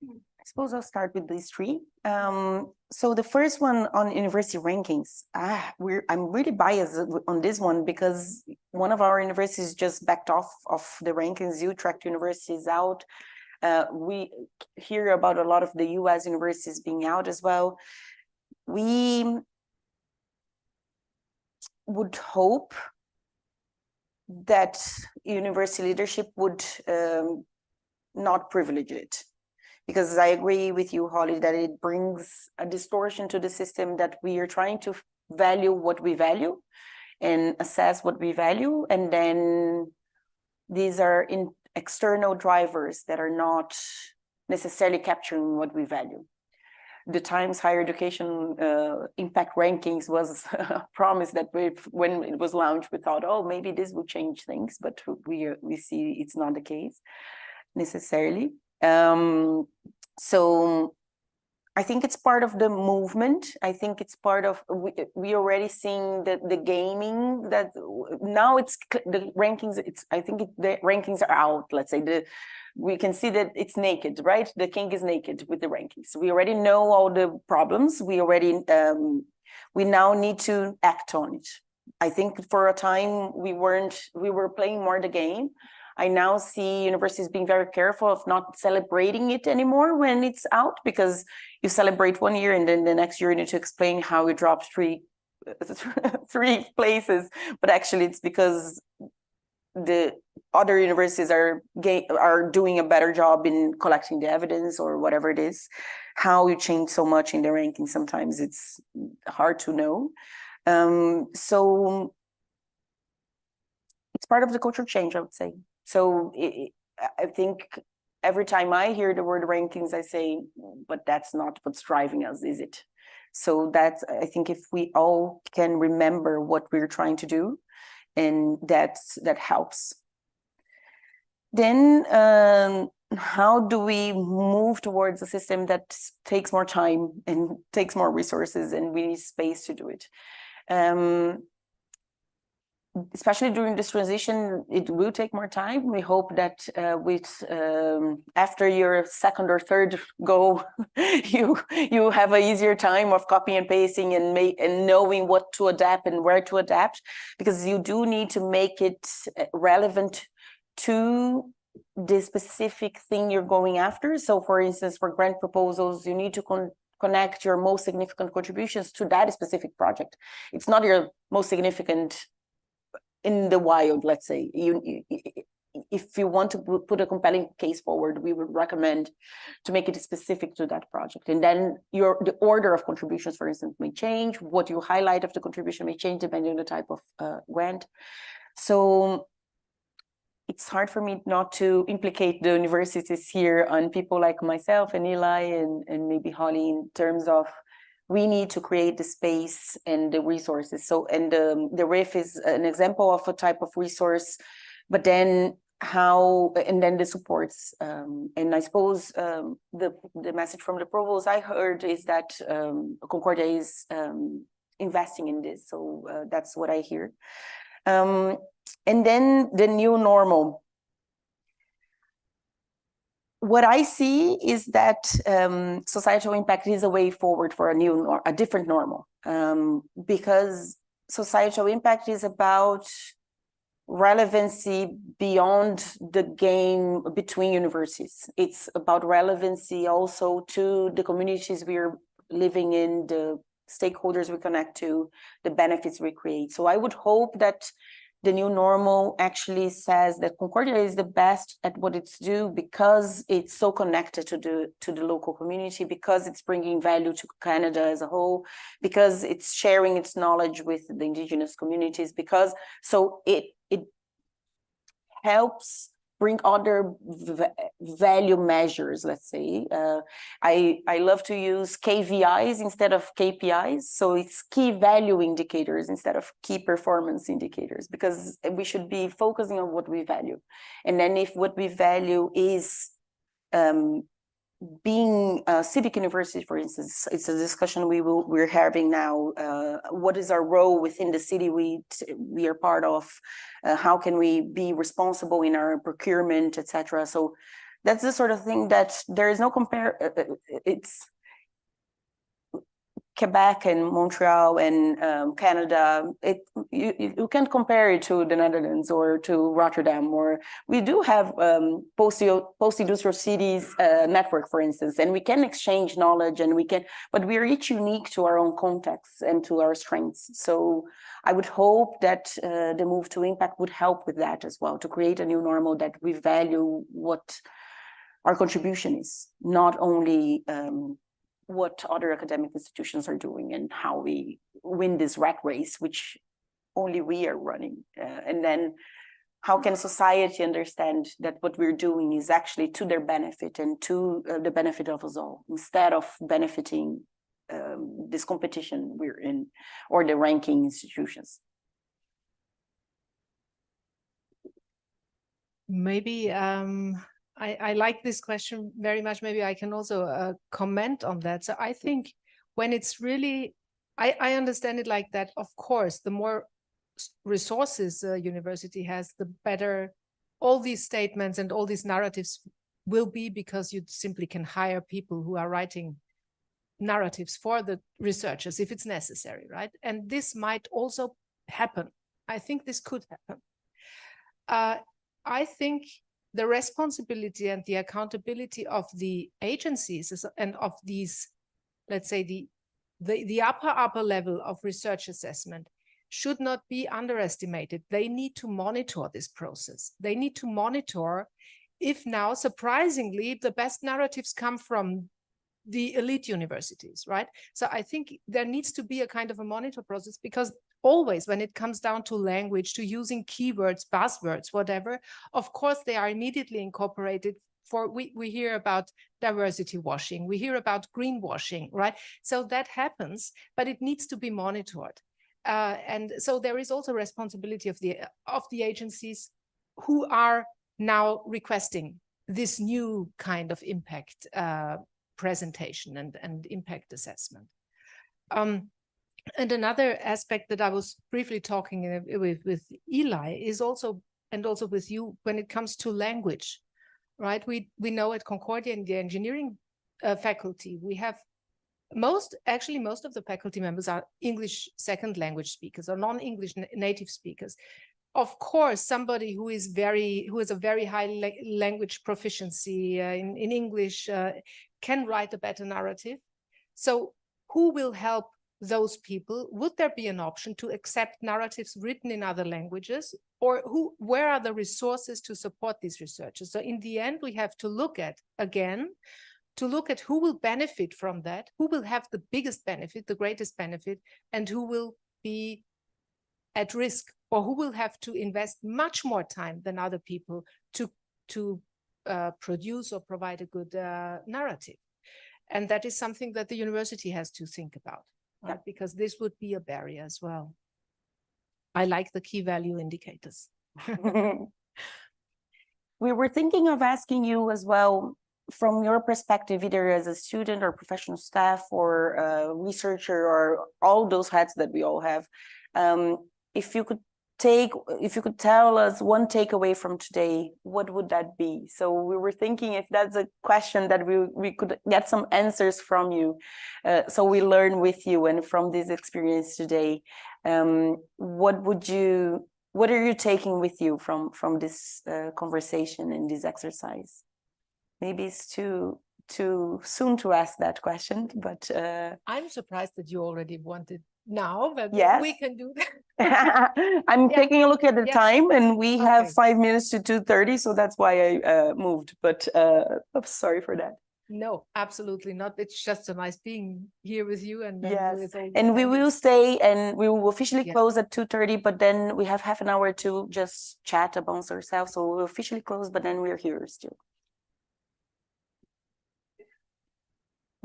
I suppose I'll start with these three. So the first one on university rankings, I'm really biased on this one because one of our universities just backed off of the rankings. Utrecht University is out. We hear about a lot of the US universities being out as well. We would hope that university leadership would not privilege it. Because I agree with you, Holly, that it brings a distortion to the system that we are trying to value what we value and assess what we value. And then these are external drivers that are not necessarily capturing what we value. The Times Higher Education Impact Rankings was a promise that when it was launched, we thought, oh, maybe this will change things, but we see it's not the case necessarily. So I think it's part of the movement. I think it's part of, we already seeing the gaming that now it's the rankings. I think the rankings are out. Let's say we can see that it's naked, right? The king is naked with the rankings. We already know all the problems. We already, we now need to act on it. I think for a time we were playing more the game. I now see universities being very careful of not celebrating it anymore when it's out, because you celebrate 1 year and then the next year you need to explain how you dropped three places. But actually it's because the other universities are doing a better job in collecting the evidence or whatever it is. How you change so much in the ranking, sometimes it's hard to know. So it's part of the culture change, I would say. So I think every time I hear the word rankings, I say, but that's not what's driving us, is it? So I think if we all can remember what we're trying to do, and that helps. Then how do we move towards a system that takes more time and takes more resources, and we need space to do it? Especially during this transition, it will take more time. We hope that after your second or third go, you have an easier time of copying and pasting and knowing what to adapt and where to adapt, because you do need to make it relevant to the specific thing you're going after. So for instance, for grant proposals, you need to connect your most significant contributions to that specific project. It's not your most significant in the wild, let's say. if you want to put a compelling case forward, we would recommend to make it specific to that project. And then the order of contributions, for instance, may change. What you highlight of the contribution may change depending on the type of grant. So it's hard for me not to implicate the universities here on people like myself and Eli and maybe Holly in terms of we need to create the space and the resources. So, and the RIF is an example of a type of resource, but then then the supports. And I suppose the message from the provost I heard is that Concordia is investing in this. So that's what I hear. And then the new normal. What I see is that societal impact is a way forward for a different normal, because societal impact is about relevancy beyond the game between universities. It's about relevancy also to the communities we're living in, the stakeholders we connect to, the benefits we create. So I would hope that the new normal actually says that Concordia is the best at what it's do because it's so connected to the local community, because it's bringing value to Canada as a whole, because it's sharing its knowledge with the indigenous communities, because so it helps bring other value measures, let's say. I love to use KVIs instead of KPIs. So it's key value indicators instead of key performance indicators, because we should be focusing on what we value. And then if what we value is being a civic university, for instance, it's a discussion we're having now. What is our role within the city we are part of? How can we be responsible in our procurement, etc.? So that's the sort of thing that there is no it's Quebec and Montreal and Canada. You can't compare it to the Netherlands or to Rotterdam. Or we do have post-industrial cities network, for instance, and we can exchange knowledge, and but we are each unique to our own contexts and to our strengths. So I would hope that the move to impact would help with that as well, to create a new normal that we value what our contribution is, not only what other academic institutions are doing and how we win this rat race, which only we are running. And then how can society understand that what we're doing is actually to their benefit and to the benefit of us all, instead of benefiting this competition we're in or the ranking institutions. Maybe I like this question very much. Maybe I can also comment on that. So I think when it's really, I understand it like that. Of course, the more resources a university has, the better all these statements and all these narratives will be, because you simply can hire people who are writing narratives for the researchers if it's necessary, right? And this might also happen. I think this could happen. I think the responsibility and the accountability of the agencies and of these, let's say, the upper level of research assessment should not be underestimated. They need to monitor this process. They need to monitor if now, surprisingly, the best narratives come from the elite universities, right? So I think there needs to be a kind of a monitor process, because always when it comes down to language, to using keywords, buzzwords, whatever, of course they are immediately incorporated. We hear about diversity washing, we hear about greenwashing, right? So that happens, but it needs to be monitored. And so there is also responsibility of the agencies who are now requesting this new kind of impact presentation and impact assessment. And another aspect that I was briefly talking with Eli is also, and also with you, when it comes to language, right? We know at Concordia in the engineering faculty, we have most of the faculty members are English second language speakers or non-English native speakers. Of course, somebody who has a very high language proficiency in English can write a better narrative. So who will help those people, would there be an option to accept narratives written in other languages, or where are the resources to support these researchers? So in the end, we have to look at, again, who will benefit from that, who will have the biggest benefit, the greatest benefit, and who will be at risk, or who will have to invest much more time than other people to produce or provide a good narrative. And that is something that the university has to think about, right? Because this would be a barrier as well. I like the key value indicators. We were thinking of asking you as well, from your perspective, either as a student or professional staff or a researcher or all those hats that we all have, if you could tell us one takeaway from today, what would that be? So we were thinking if that's a question that we could get some answers from you. So we learn with you and from this experience today. What are you taking with you from this conversation and this exercise? Maybe it's too soon to ask that question, but I'm surprised that you already wanted now, but yes, we can do that. I'm taking a look at the time, and we have Okay. 5 minutes to 2:30, so that's why I moved. But I'm sorry for that. No, absolutely not. It's just so nice being here with you, and Yes, with all and we will stay, and we will officially Yeah. close at 2:30. But then we have half an hour to just chat amongst ourselves. So we'll officially close, but then we're here still.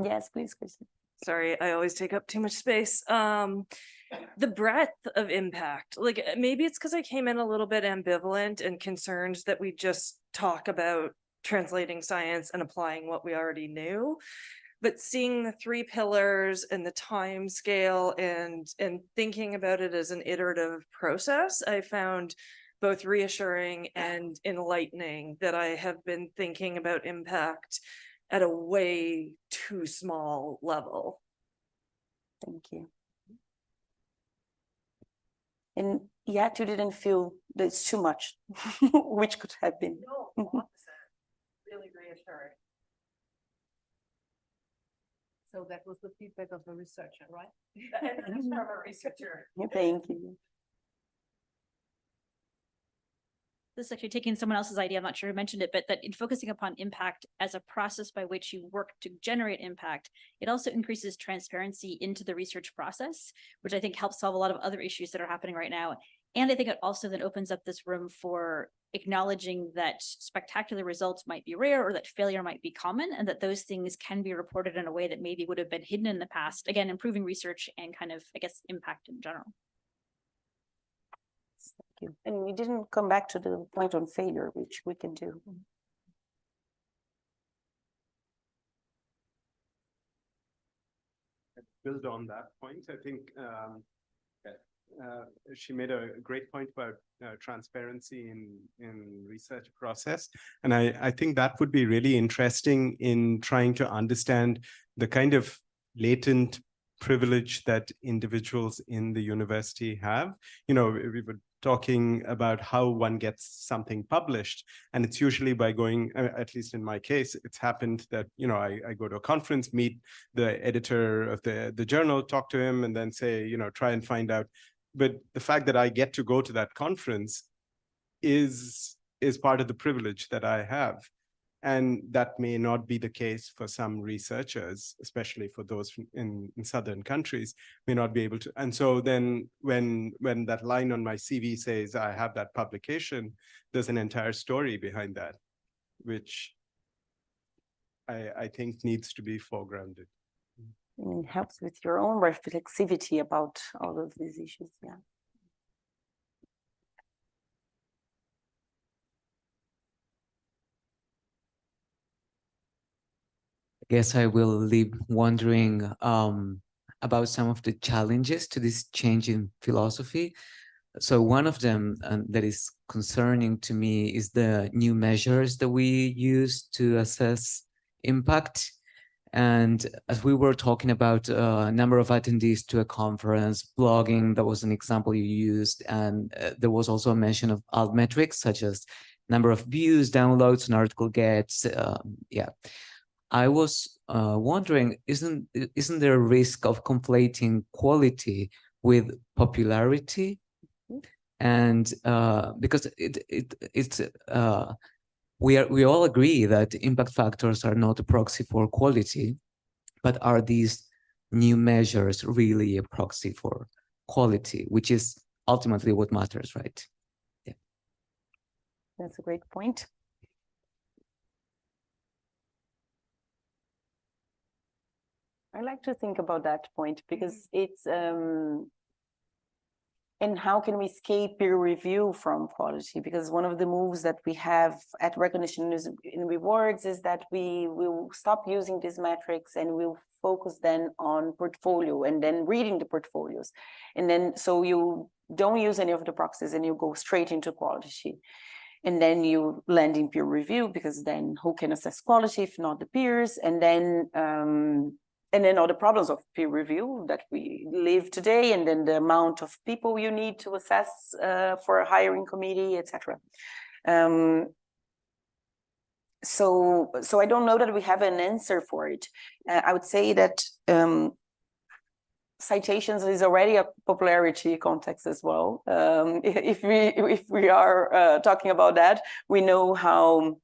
Yes, please, Kristen. Sorry, I always take up too much space. The breadth of impact, like maybe it's because I came in a little bit ambivalent and concerned that we just talk about translating science and applying what we already knew. But seeing the 3 pillars and the time scale and thinking about it as an iterative process, I found both reassuring and enlightening that I have been thinking about impact at a way too small level. Thank you. And yet you didn't feel that it's too much, which could have been. No, opposite. Really reassuring. So that was the feedback of the researcher, right? And that's from a researcher. Thank you. This is actually taking someone else's idea, I'm not sure who mentioned it, but that in focusing upon impact as a process by which you work to generate impact, it also increases transparency into the research process, which I think helps solve a lot of other issues that are happening right now. And I think it also then opens up this room for acknowledging that spectacular results might be rare or that failure might be common, and that those things can be reported in a way that maybe would have been hidden in the past. Again, improving research and kind of, I guess, impact in general. Thank you. And we didn't come back to the point on failure, which we can do. Build on that point, I think she made a great point about transparency in research process. And I think that would be really interesting in trying to understand the kind of latent privilege that individuals in the university have. You know, we were talking about how one gets something published, and it's usually by going, at least in my case, it's happened that, you know, I go to a conference, meet the editor of the journal, talk to him, and then say, you know, try and find out. But the fact that I get to go to that conference is part of the privilege that I have. And that may not be the case for some researchers, especially for those in southern countries, may not be able to. And so then when that line on my CV says I have that publication, there's an entire story behind that, which I think needs to be foregrounded. And it helps with your own reflexivity about all of these issues. Yeah. Guess I will leave wondering about some of the challenges to this change in philosophy. So one of them that is concerning to me is the new measures that we use to assess impact. And as we were talking about a number of attendees to a conference, blogging, that was an example you used. And there was also a mention of alt metrics, such as number of views, downloads, an article gets, yeah. I was wondering, isn't there a risk of conflating quality with popularity? And because we all agree that impact factors are not a proxy for quality, but are these new measures really a proxy for quality, which is ultimately what matters, right? Yeah. That's a great point. I like to think about that point because it's and how can we escape peer review from quality? Because one of the moves that we have at recognition in rewards is that we will stop using these metrics and we'll focus then on portfolio and then reading the portfolios. And then so you don't use any of the proxies and you go straight into quality. And then you land in peer review because then who can assess quality if not the peers? And then all the problems of peer review that we live today, and then the amount of people you need to assess for a hiring committee, etc. So I don't know that we have an answer for it. I would say that citations is already a popularity context as well. If we are talking about that, we know how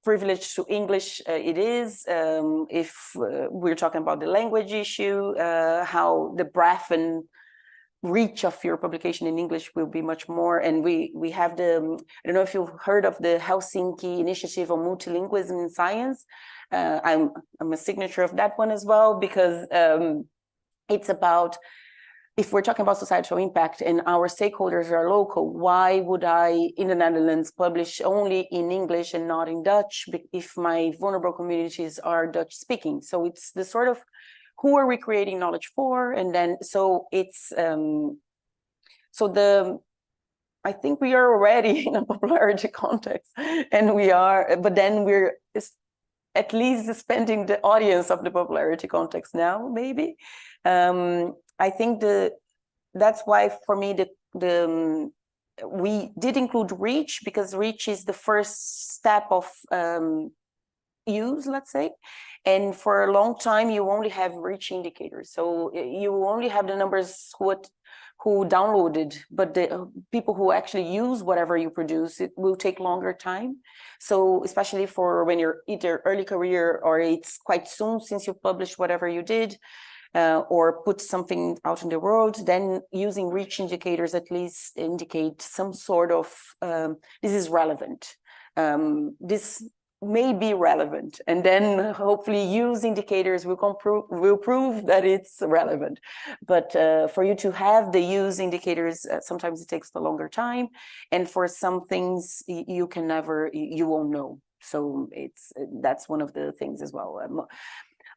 privilege to English it is. If we're talking about the language issue, how the breadth and reach of your publication in English will be much more. And we have I don't know if you've heard of the Helsinki Initiative on Multilingualism in Science. I'm a signature of that one as well, because it's about, if we're talking about societal impact and our stakeholders are local, why would I, in the Netherlands, publish only in English and not in Dutch if my vulnerable communities are Dutch speaking? So it's the sort of, who are we creating knowledge for? And then, so it's, I think we are already in a popularity context, and but then we're at least expanding the audience of the popularity context now, maybe. I think that's why for me we did include reach, because reach is the first step of use, let's say. And for a long time, you only have reach indicators. So you only have the numbers who downloaded, but the people who actually use whatever you produce, it will take longer time. So especially for when you're either early career or it's quite soon since you published whatever you did, or put something out in the world, then using reach indicators at least indicate some sort of, this is relevant. This may be relevant, and then hopefully use indicators will prove that it's relevant. But for you to have the use indicators, sometimes it takes a longer time, and for some things you won't know. So that's one of the things as well.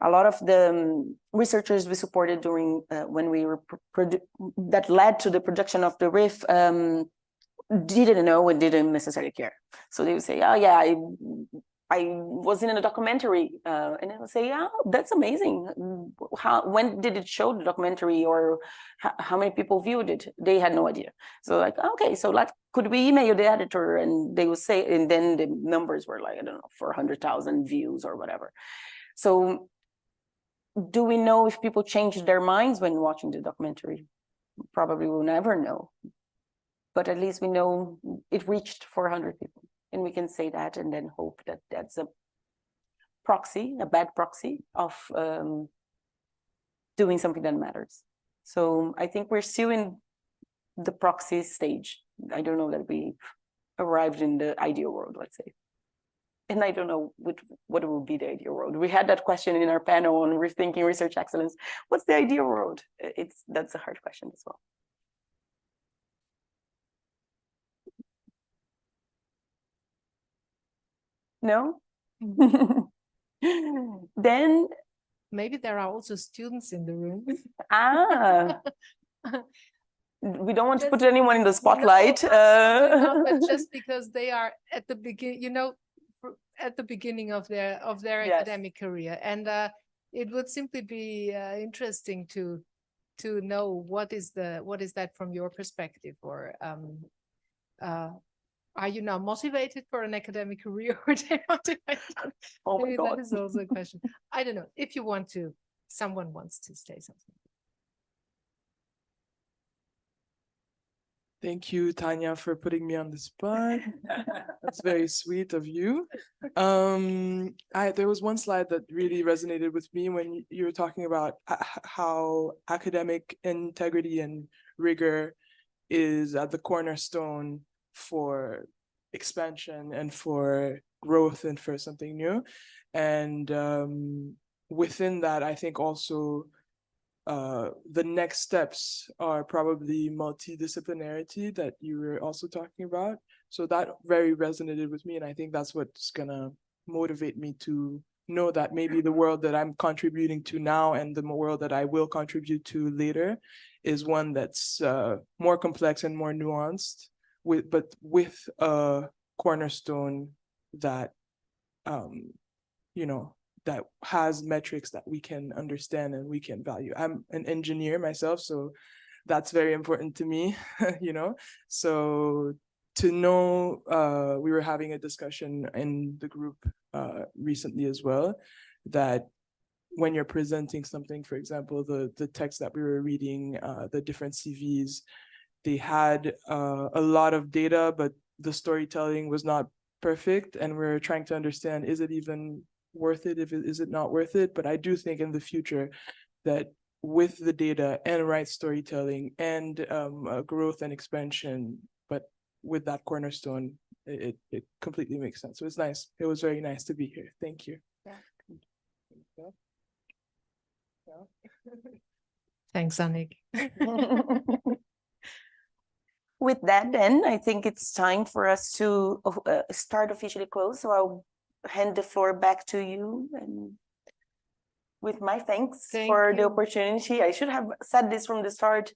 A lot of the researchers we supported during when we were that led to the production of the RIF didn't know and didn't necessarily care. So they would say, "Oh yeah, I was in a documentary," and I would say, "Yeah, that's amazing. When did it show the documentary, or how many people viewed it?" They had no idea. So like, okay, so could we email the editor? And they would say, and then the numbers were like, I don't know, 400,000 views or whatever. So do we know if people changed their minds when watching the documentary? Probably we'll never know. But at least we know it reached 400 people. And we can say that and then hope that that's a proxy, a bad proxy of doing something that matters. So I think we're still in the proxy stage. I don't know that we arrived in the ideal world, let's say. And I don't know what will be the ideal world. We had that question in our panel on rethinking research excellence. What's the ideal world? That's a hard question as well. No? Then maybe there are also students in the room. We don't want to put anyone in the spotlight. No, but just because they are at the beginning, at the beginning of their yes. academic career, and it would simply be interesting to know what is that from your perspective, or Are you now motivated for an academic career or demotivated? Oh my Maybe God. that is also a question. I don't know. If you want to, someone wants to say something. Thank you, Tanya, for putting me on the spot. That's very sweet of you. There was one slide that really resonated with me when you were talking about how academic integrity and rigor is at the cornerstone for expansion and for growth and for something new. And within that, I think also the next steps are probably multidisciplinarity that you were also talking about. So that very resonated with me. And I think that's what's gonna motivate me to know that maybe the world that I'm contributing to now and the world that I will contribute to later is one that's more complex and more nuanced, but with a cornerstone that, you know, that has metrics that we can understand and we can value. I'm an engineer myself, so that's very important to me, you know? So to know, we were having a discussion in the group recently as well, that when you're presenting something, for example, the text that we were reading, the different CVs, they had a lot of data, but the storytelling was not perfect. And we're trying to understand, is it even worth it? Is it not worth it? But I do think in the future that with the data and right storytelling and growth and expansion, but with that cornerstone, it completely makes sense. So it's nice. It was very nice to be here. Thank you. Yeah. Thanks, Annick. With that, then I think it's time for us to start officially close. So I'll hand the floor back to you, and with my thanks for the opportunity. I should have said this from the start.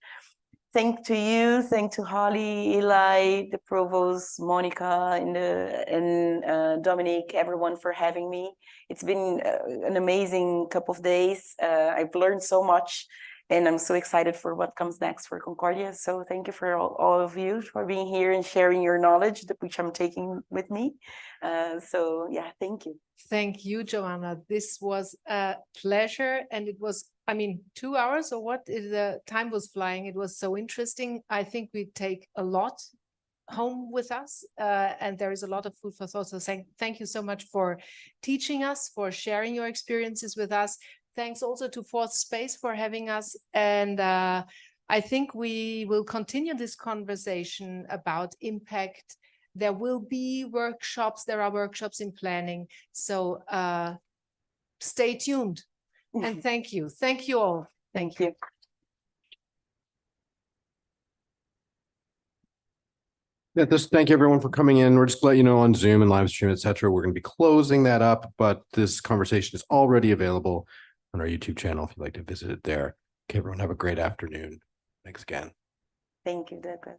Thank to you, thank to Holly, Eli, the provost, Monica, and Dominic, everyone for having me. It's been an amazing couple of days. I've learned so much, and I'm so excited for what comes next for Concordia. So thank you for all of you for being here and sharing your knowledge, which I'm taking with me. So yeah, thank you. Thank you, Giovanna. This was a pleasure, and it was, I mean, 2 hours or what? The time was flying. It was so interesting. I think we take a lot home with us, and there is a lot of food for thought. So thank you so much for teaching us, for sharing your experiences with us. Thanks also to Fourth Space for having us. And I think we will continue this conversation about impact. There will be workshops. There are workshops in planning. So stay tuned. And thank you. Thank you all. Thank you. Yeah, thank you everyone for coming in. We're just to let you know on Zoom and live stream, etc. We're going to be closing that up, but this conversation is already available on our YouTube channel if you'd like to visit it there. Okay, everyone, have a great afternoon. Thanks again. Thank you, Douglas.